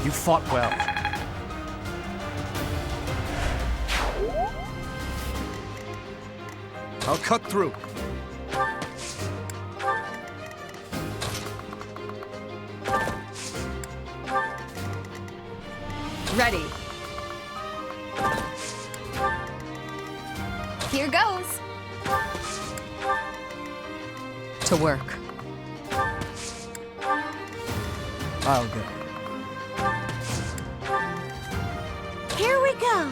You fought well. I'll cut through. Ready. Here goes. To work. I'll go. Here we go.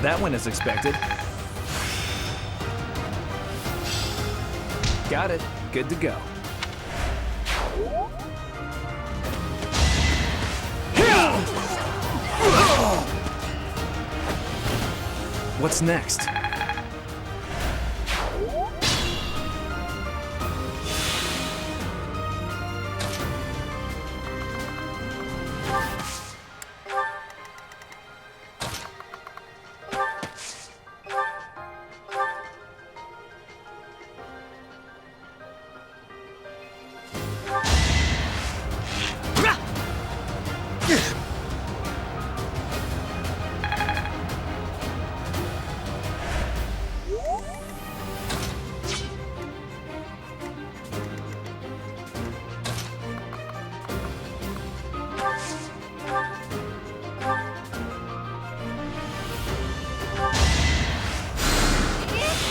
That went as expected. Got it. Good to go. What's next?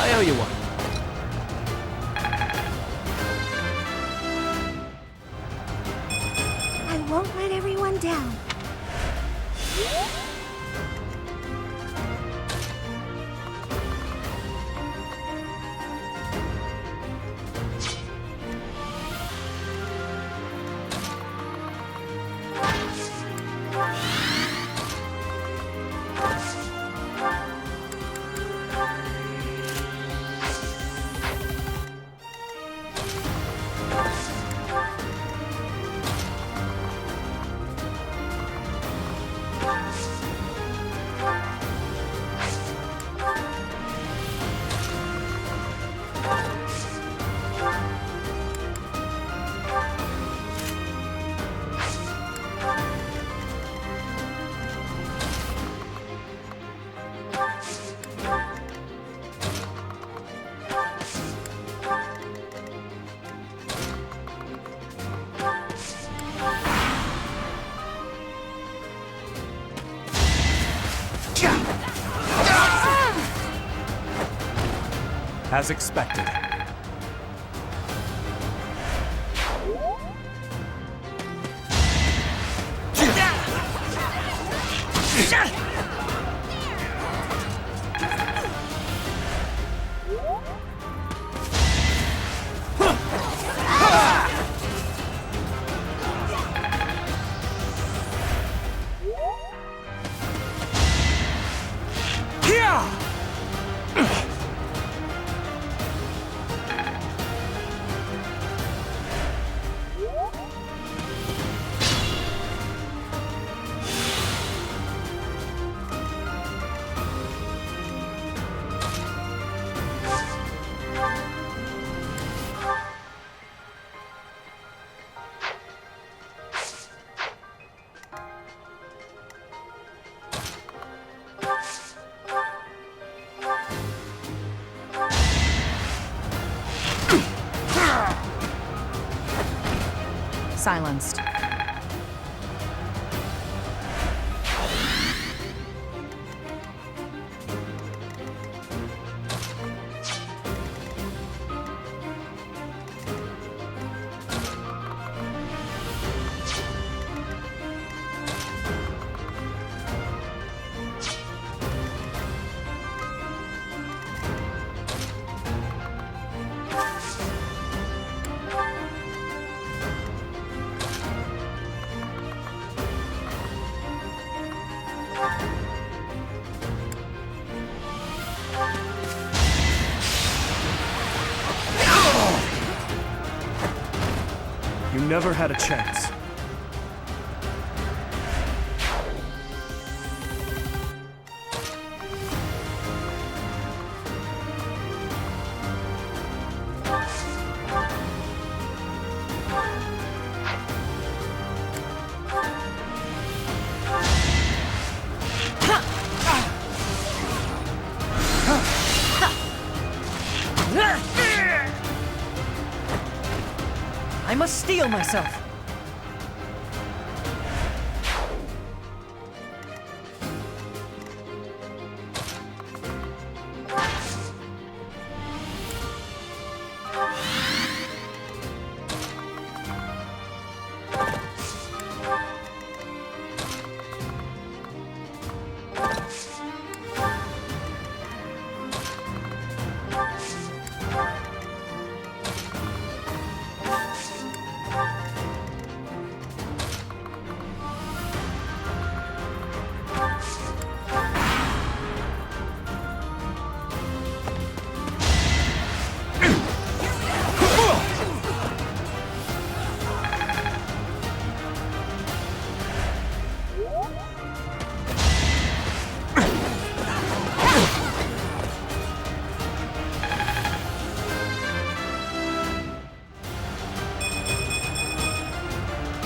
I owe you one. I won't let everyone down. As expected. Silenced. You never had a chance. I must steel myself.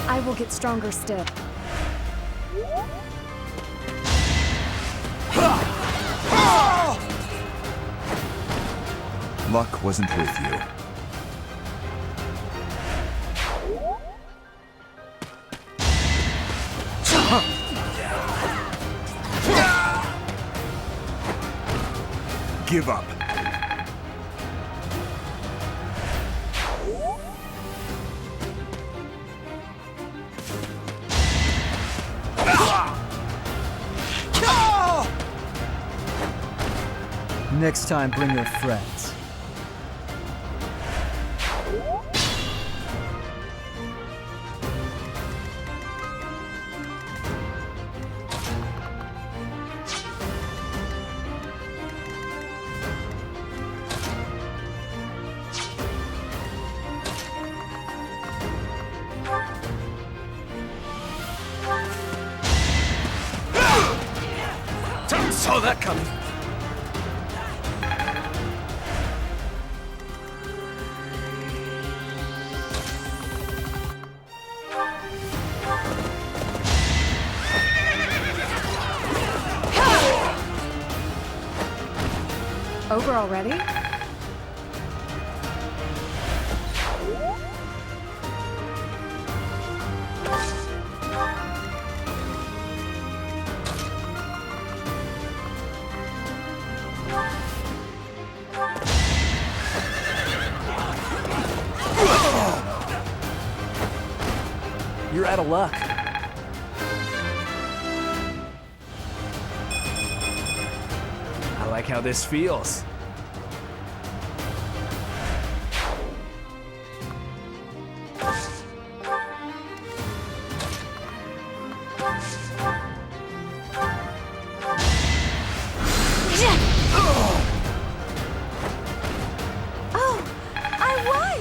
I will get stronger still. Luck wasn't with you. Give up. Next time, bring your friends. Saw that coming. Over already? you're out of luck. I like how this feels. Oh, I won!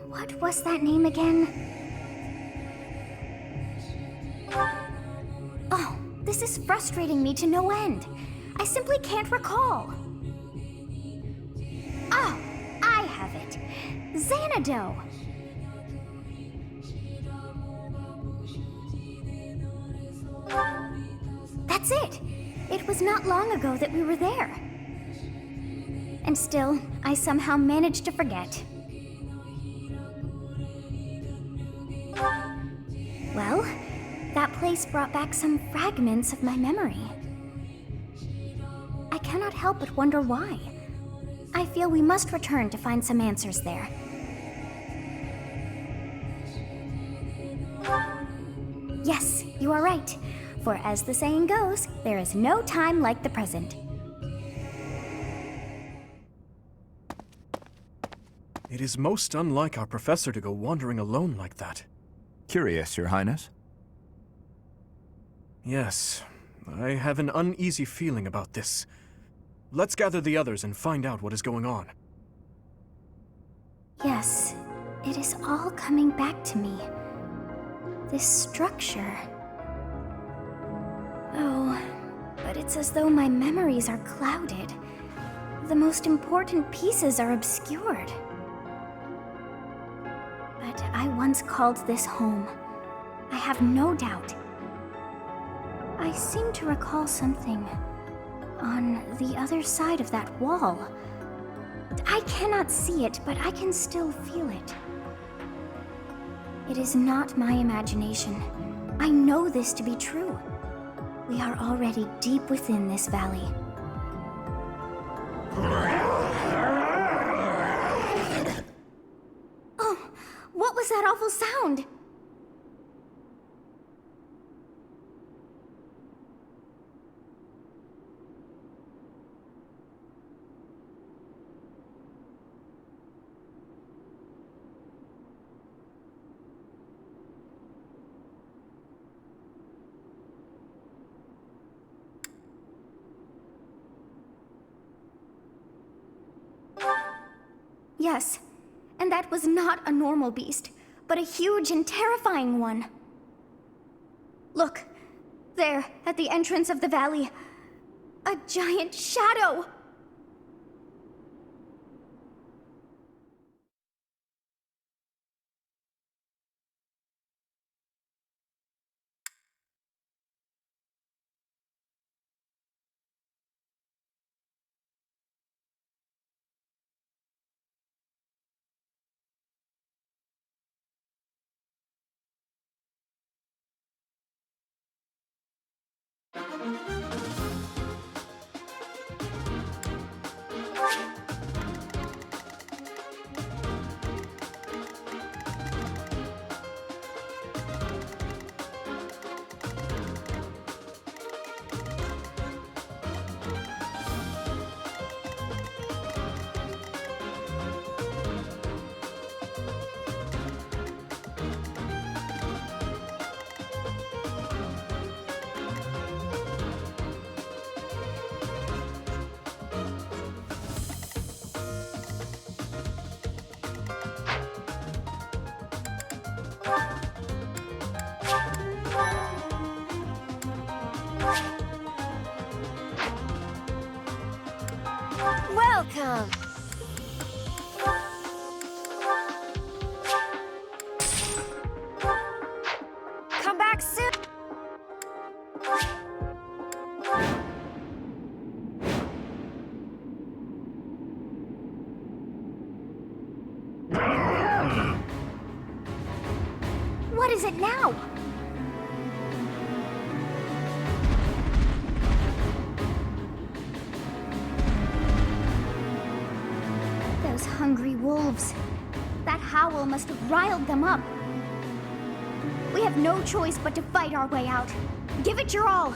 What was that name again? Oh, this is frustrating me to no end. I simply can't recall. Oh, I have it. Xanadu. That's it. It was not long ago that we were there. And still, I somehow managed to forget. Well, that place brought back some fragments of my memory. I cannot help but wonder why. I feel we must return to find some answers there. Yes, you are right. For as the saying goes, there is no time like the present. It is most unlike our professor to go wandering alone like that. Curious, Your Highness? Yes, I have an uneasy feeling about this. Let's gather the others and find out what is going on. Yes, it is all coming back to me. This structure. Oh, but it's as though my memories are clouded. The most important pieces are obscured. But I once called this home. I have no doubt. I seem to recall something on the other side of that wall. I cannot see it, but I can still feel it. It is not my imagination. I know this to be true. We are already deep within this valley. Oh, what was that awful sound? Yes, and that was not a normal beast, but a huge and terrifying one. Look, there, at the entrance of the valley, a giant shadow! Welcome! Come back soon! What is it now? Those hungry wolves. That howl must have riled them up. We have no choice but to fight our way out. Give it your all.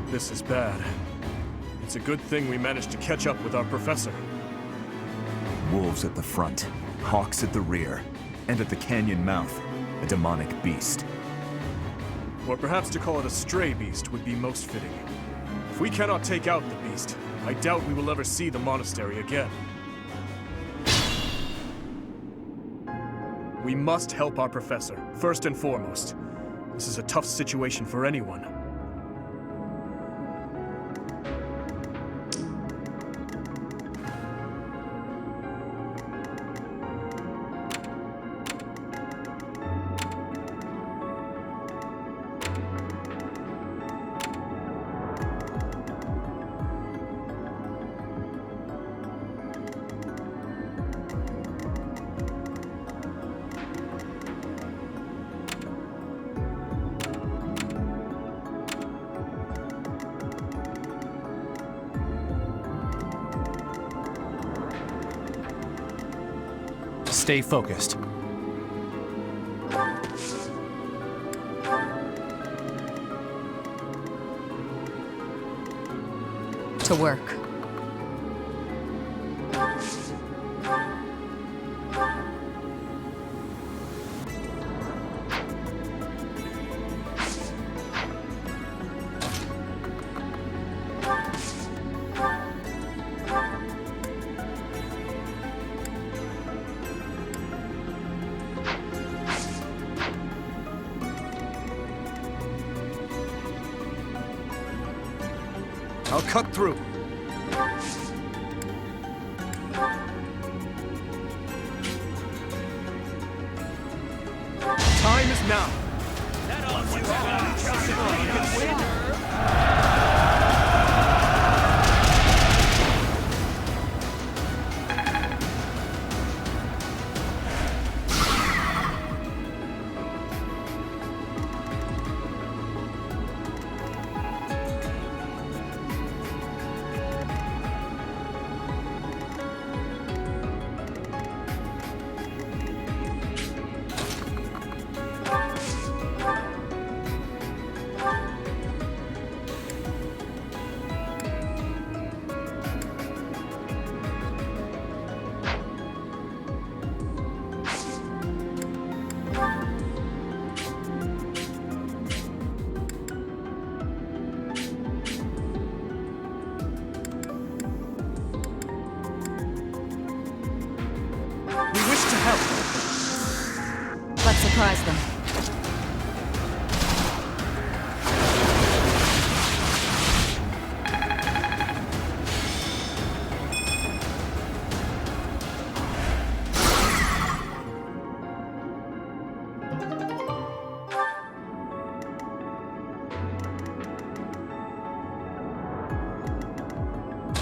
This is bad. It's a good thing we managed to catch up with our professor. Wolves at the front, hawks at the rear, and at the canyon mouth, a demonic beast. Or perhaps to call it a stray beast would be most fitting. If we cannot take out the beast, I doubt we will ever see the monastery again. We must help our professor, first and foremost. This is a tough situation for anyone. Stay focused. To work. I'll cut through. Time is now. Let's surprise them.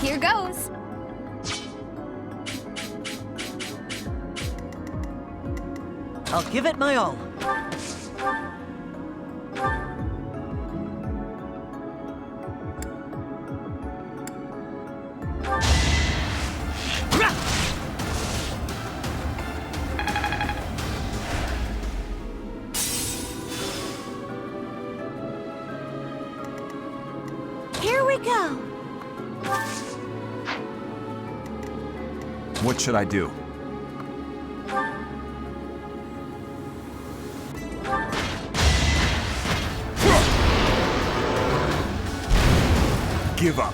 Here goes. I'll give it my all. Here we go. What should I do? Give up.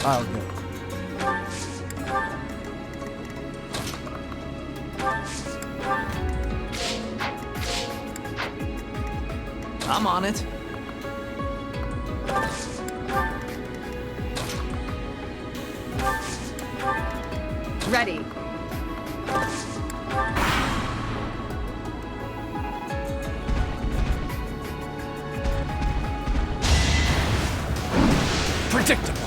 I'll go. I'm on it. Ready. Predictable.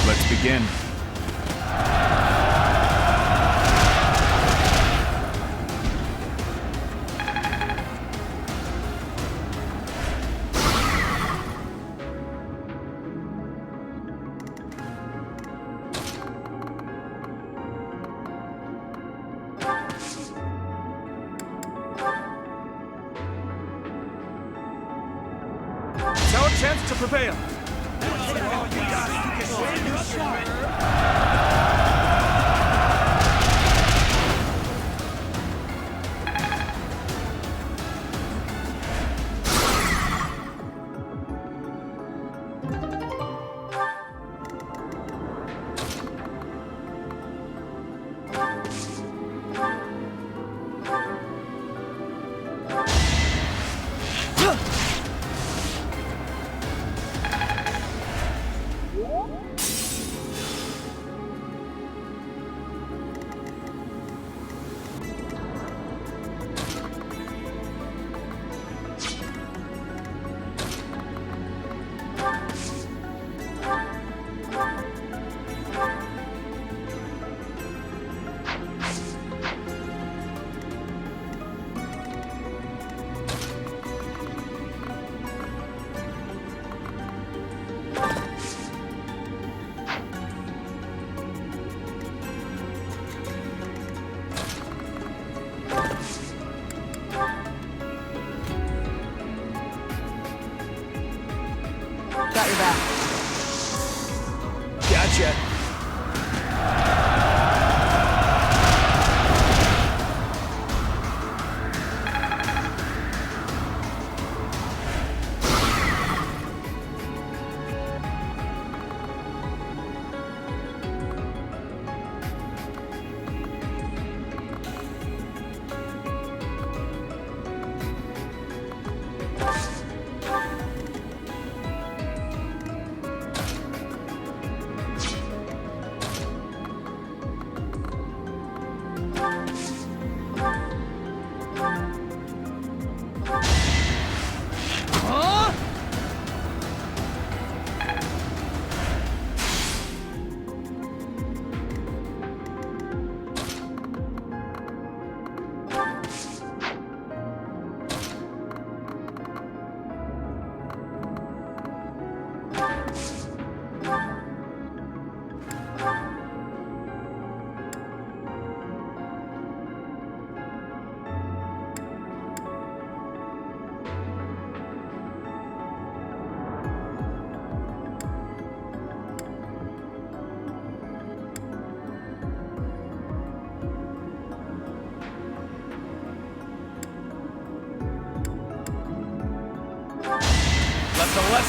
Let's begin. It's our chance to prevail.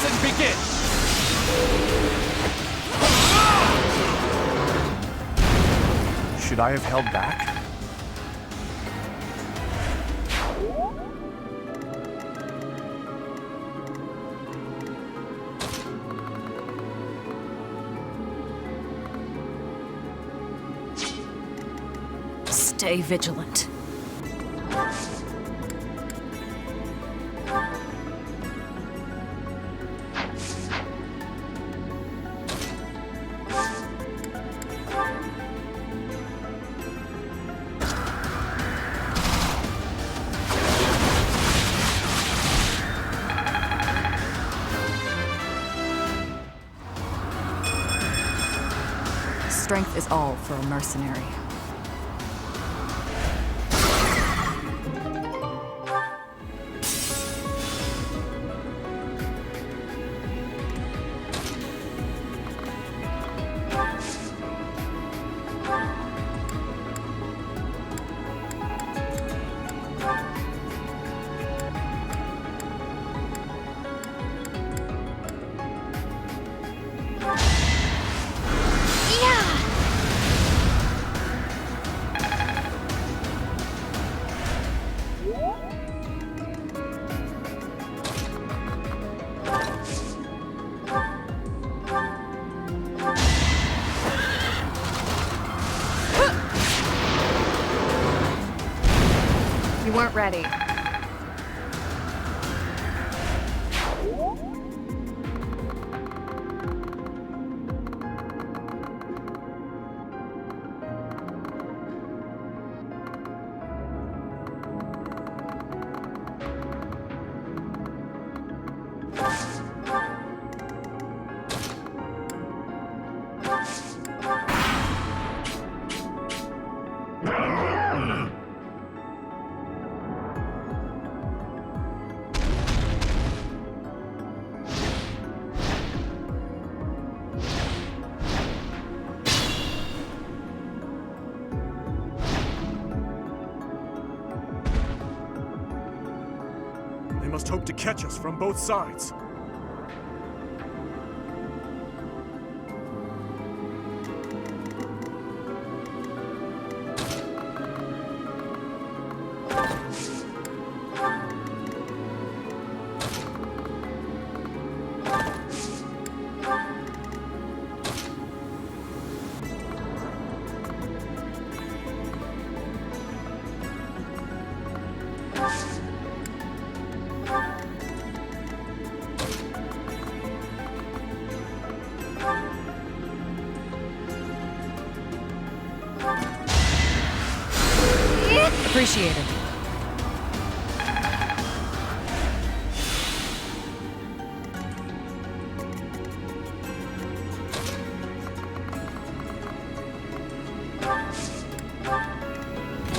lesson begin! Should I have held back? Stay vigilant. Strength is all for a mercenary. You weren't ready. They must hope to catch us from both sides. Appreciated.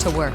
To work.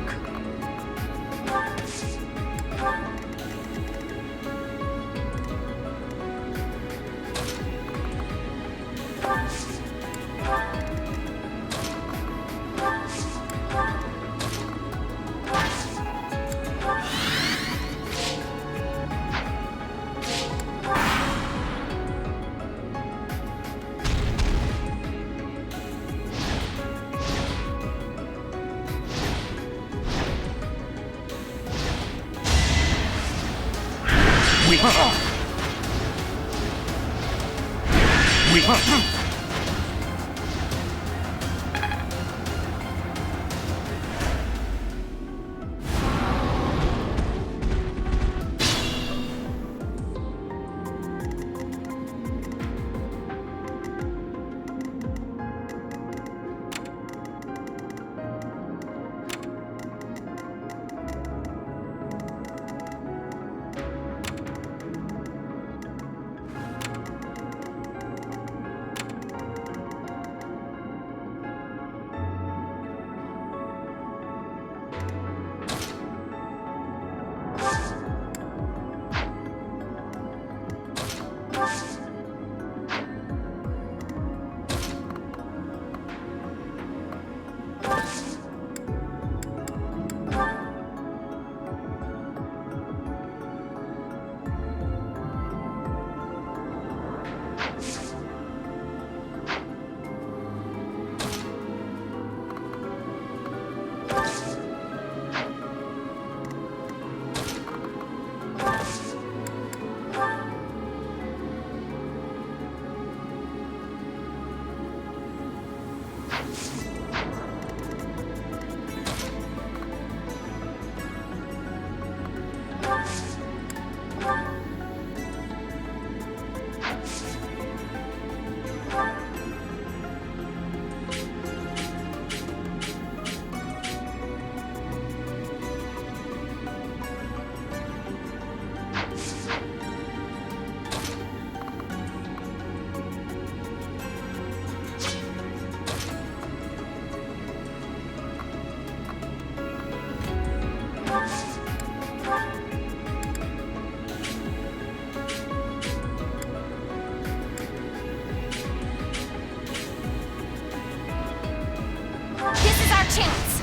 This is our chance!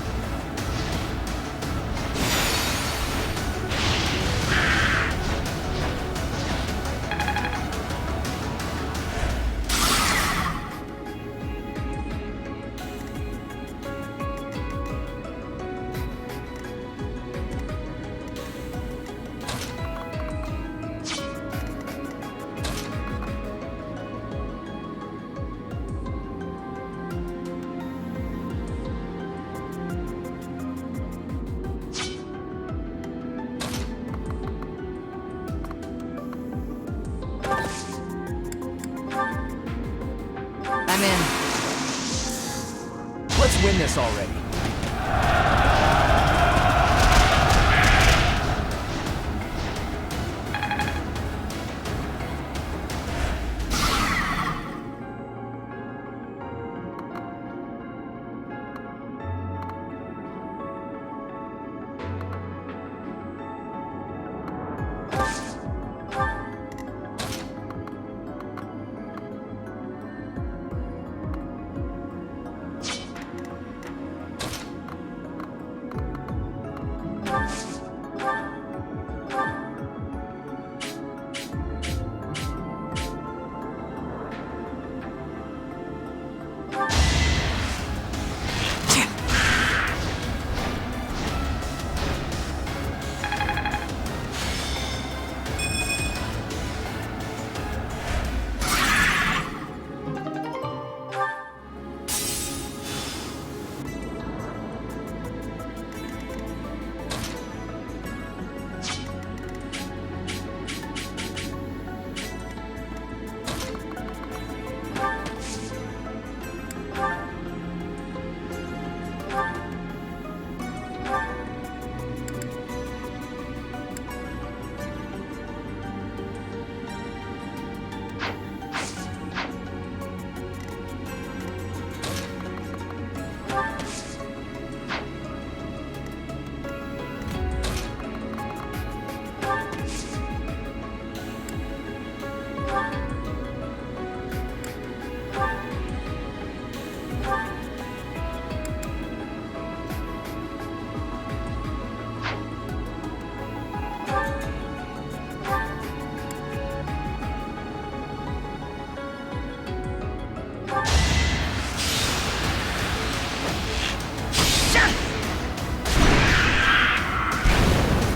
I'm in. Let's win this already.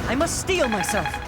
I must steel myself.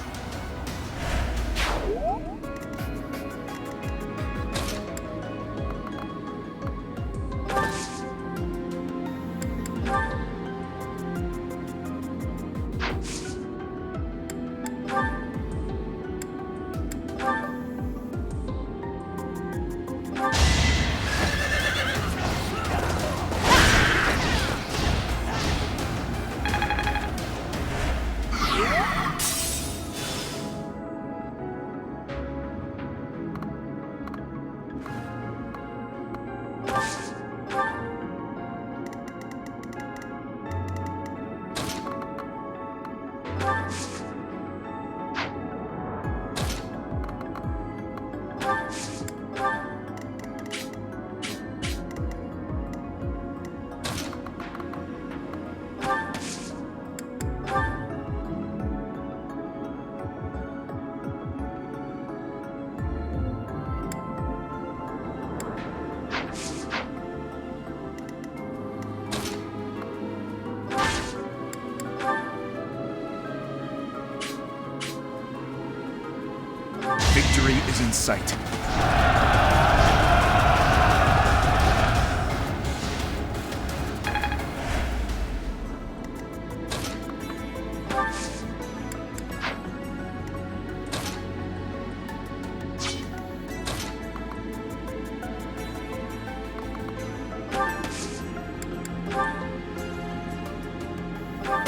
Victory is in sight.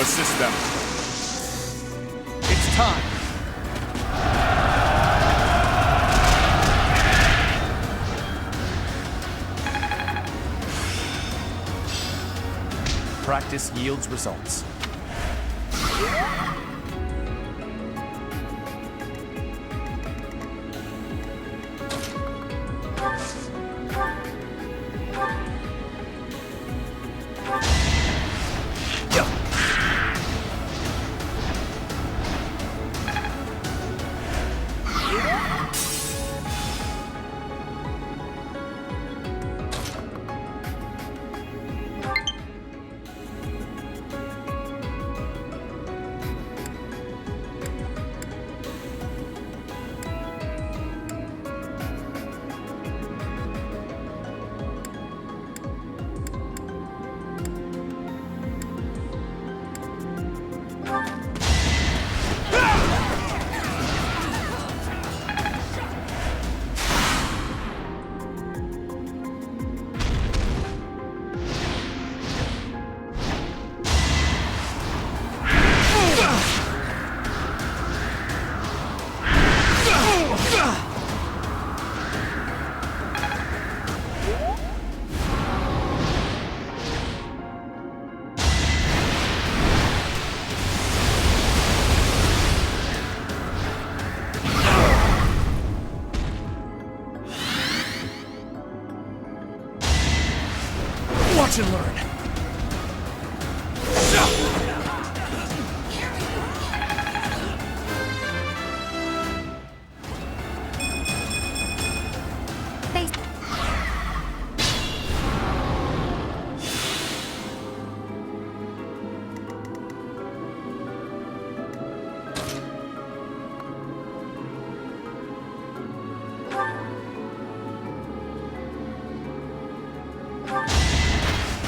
Assist them. It's time. Practice yields results. Watch and learn.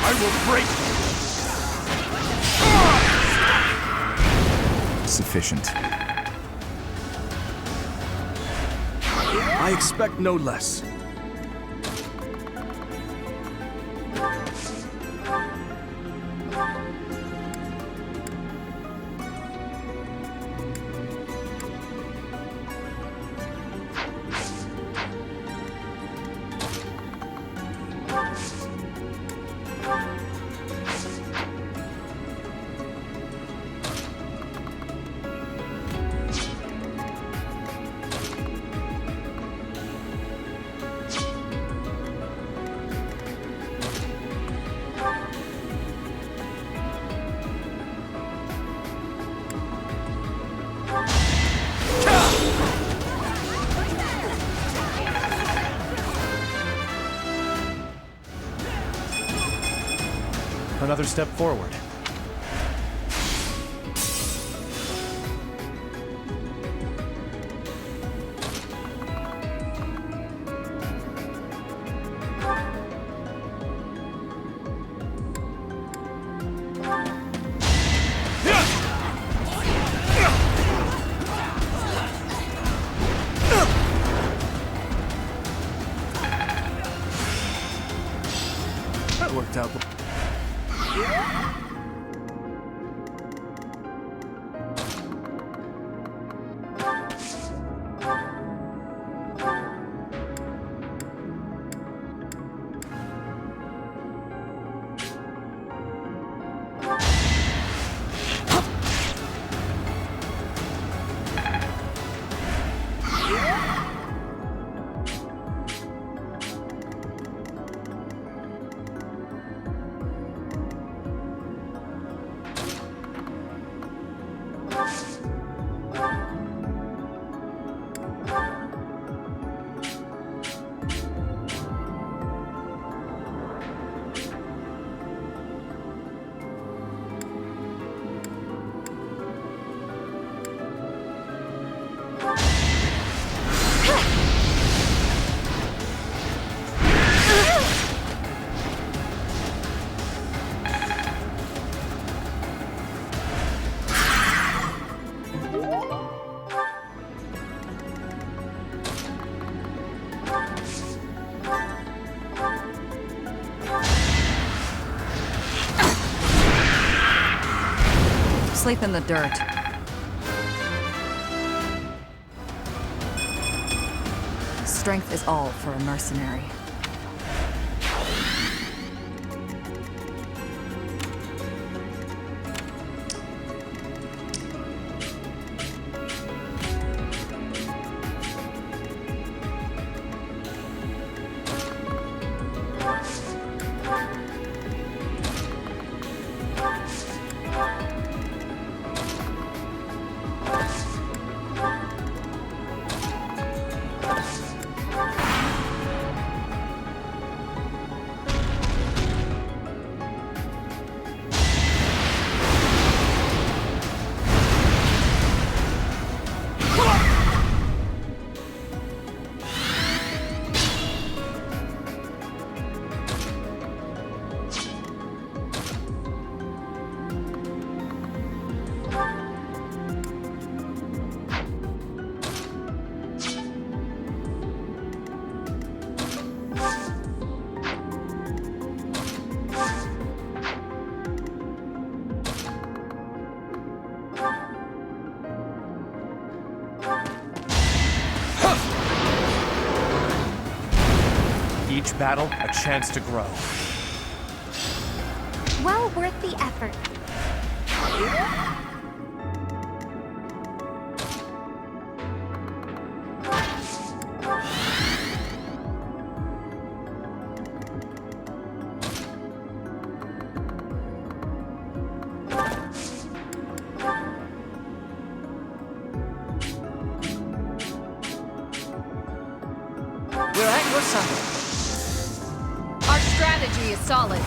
I will break. Sufficient. I expect no less. Another step forward. That worked out. sleep in the dirt. Strength is all for a mercenary. Each battle, a chance to grow. Well worth the effort. We're at your side. Our strategy is solid.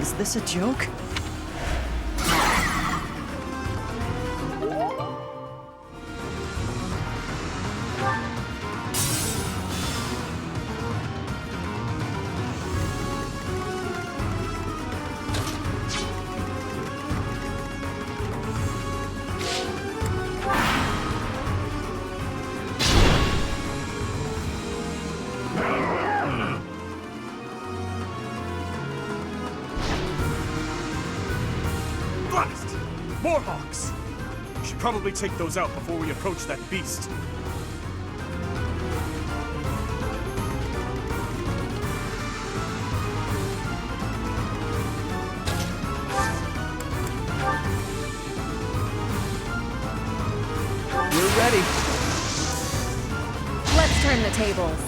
Is this a joke? Blast! More hawks! We should probably take those out before we approach that beast. We're ready. Let's turn the tables.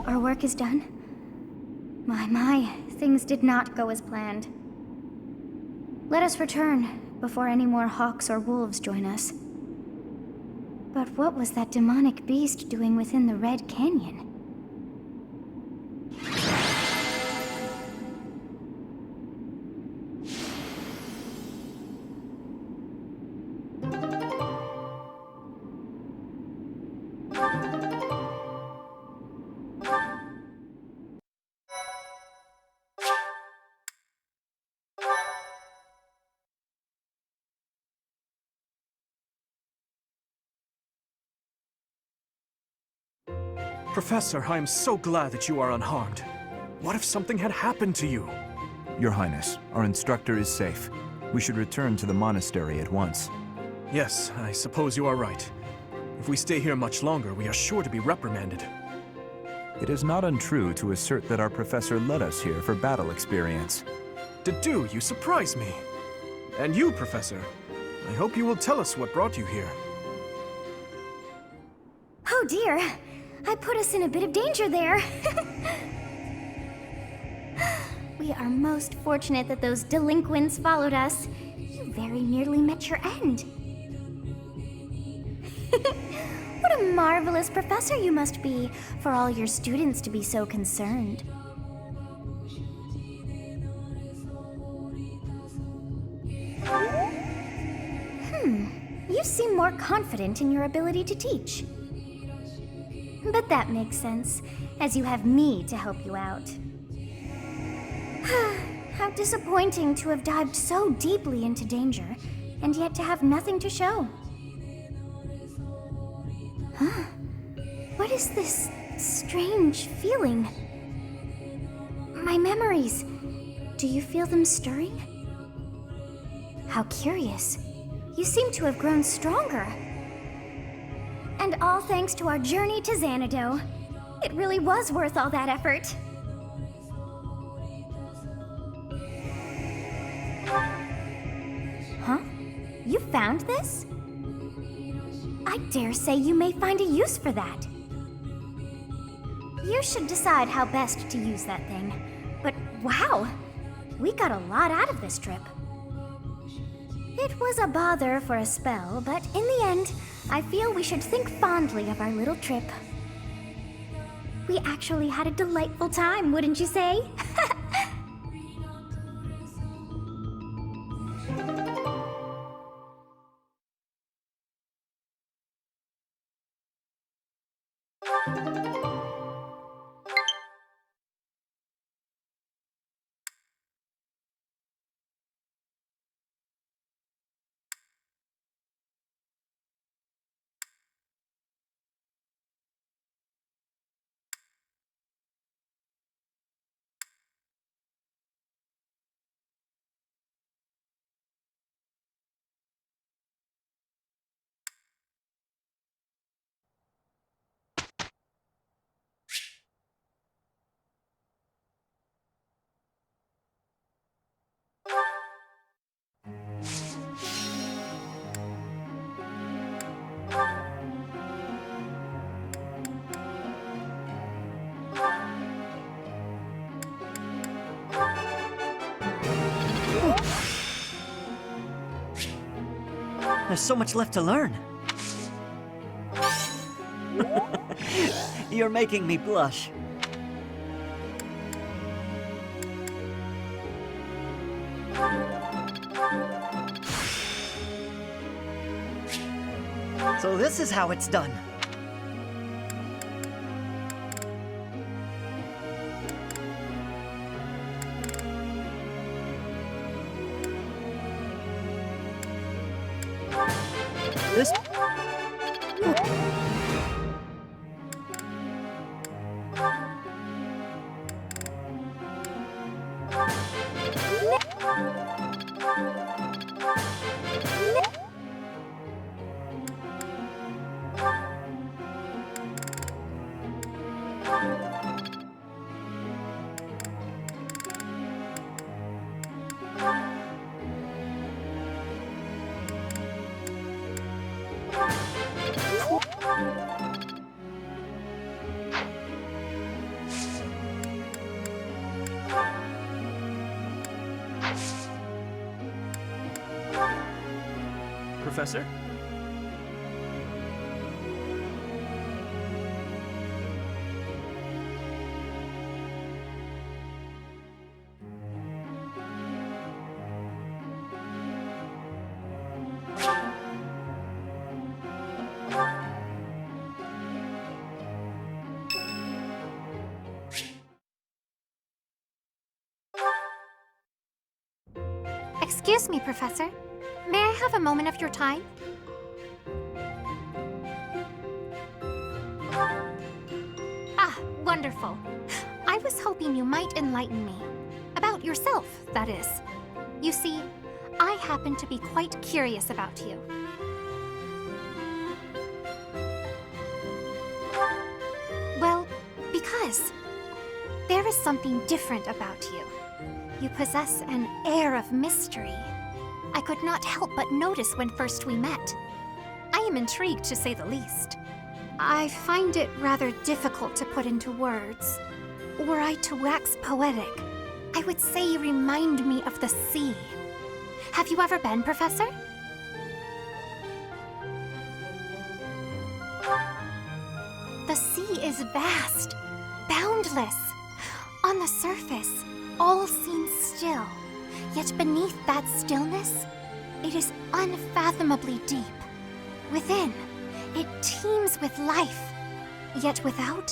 Our work is done. My, things did not go as planned. Let us return before any more hawks or wolves join us. But what was that demonic beast doing within the Red Canyon? Professor, I am so glad that you are unharmed. What if something had happened to you? Your Highness, our instructor is safe. We should return to the monastery at once. Yes, I suppose you are right. If we stay here much longer, we are sure to be reprimanded. It is not untrue to assert that our professor led us here for battle experience. Dedu, you surprise me. And you, Professor, I hope you will tell us what brought you here. Oh dear, I put us in a bit of danger there. We are most fortunate that those delinquents followed us. You very nearly met your end. What a marvelous professor you must be for all your students to be so concerned. You seem more confident in your ability to teach. But that makes sense, as you have me to help you out. How disappointing to have dived so deeply into danger, and yet to have nothing to show. Huh? What is this strange feeling? My memories. Do you feel them stirring? How curious. You seem to have grown stronger. And all thanks to our journey to Xanadu. It really was worth all that effort. Huh? You found this? I dare say you may find a use for that. You should decide how best to use that thing. But wow! We got a lot out of this trip. It was a bother for a spell, but in the end, I feel we should think fondly of our little trip. We actually had a delightful time, wouldn't you say? There's so much left to learn. You're making me blush. So this is how it's done. This... Professor? Excuse me, Professor. May I have a moment of your time? Ah, wonderful. I was hoping you might enlighten me. About yourself, that is. You see, I happen to be quite curious about you. Well, because there is something different about you. You possess an air of mystery. I could not help but notice when first we met. I am intrigued, to say the least. I find it rather difficult to put into words. Were I to wax poetic, I would say you remind me of the sea. Have you ever been, Professor? The sea is vast, boundless. On the surface, all seems still. Yet beneath that stillness, it is unfathomably deep. Within, it teems with life. Yet without,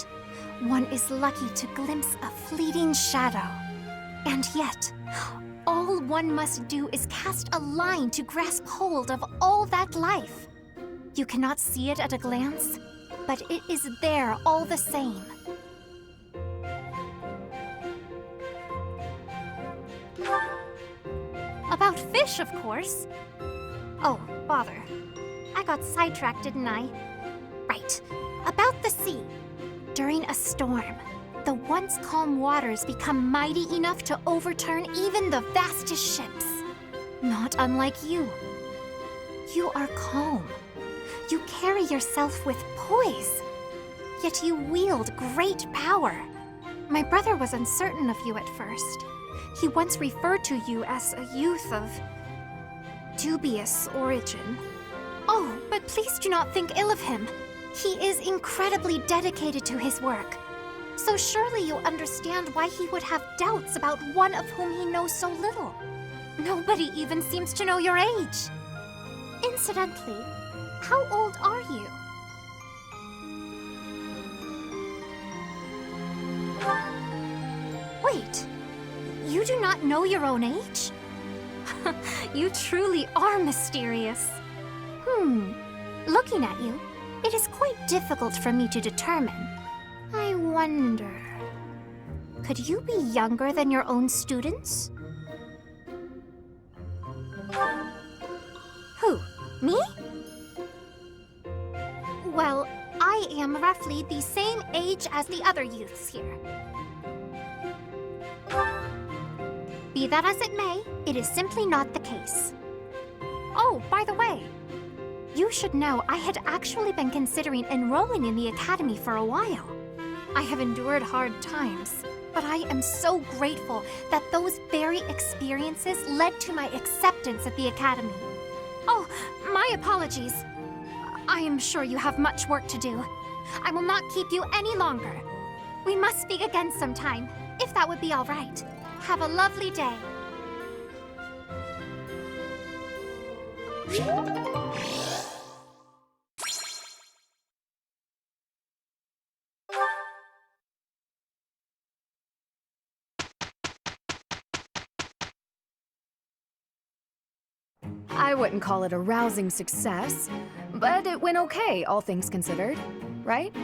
one is lucky to glimpse a fleeting shadow. And yet, all one must do is cast a line to grasp hold of all that life. You cannot see it at a glance, but it is there all the same. About fish, of course. Oh, bother. I got sidetracked, didn't I? Right. About the sea. During a storm, the once calm waters become mighty enough to overturn even the vastest ships. Not unlike you. You are calm. You carry yourself with poise. Yet you wield great power. My brother was uncertain of you at first. He once referred to you as a youth of dubious origin. Oh, but please do not think ill of him. He is incredibly dedicated to his work. So surely you understand why he would have doubts about one of whom he knows so little. Nobody even seems to know your age. Incidentally, how old are you? Wait, you do not know your own age? You truly are mysterious. Looking at you, it is quite difficult for me to determine. I wonder... could you be younger than your own students? Who? Me? Well, I am roughly the same age as the other youths here. Be that as it may, it is simply not the case. Oh, by the way, you should know I had actually been considering enrolling in the academy for a while. I have endured hard times, but I am so grateful that those very experiences led to my acceptance at the academy. Oh, my apologies. I am sure you have much work to do. I will not keep you any longer. We must speak again sometime, if that would be all right. Have a lovely day. I wouldn't call it a rousing success, but it went okay, all things considered, right?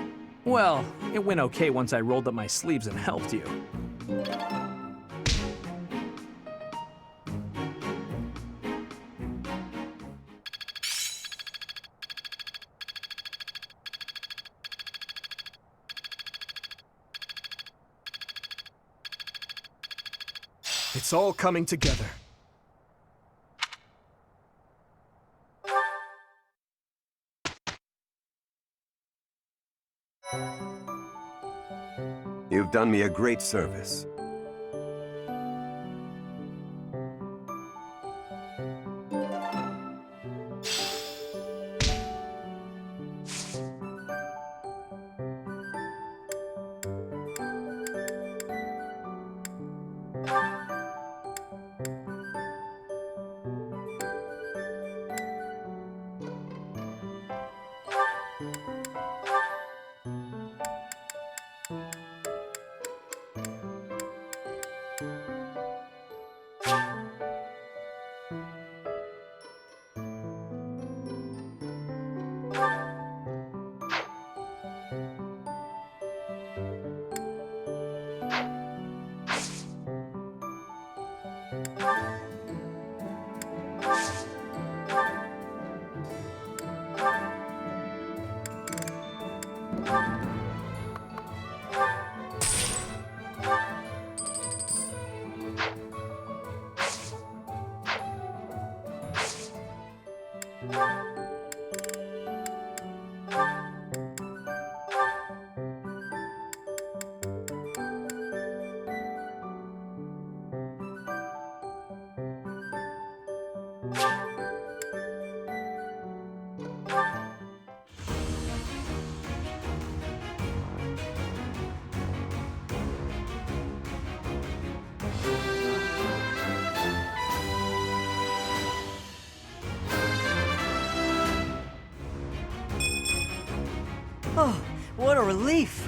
Well, it went okay once I rolled up my sleeves and helped you. It's all coming together. You've done me a great service. Oh, what a relief!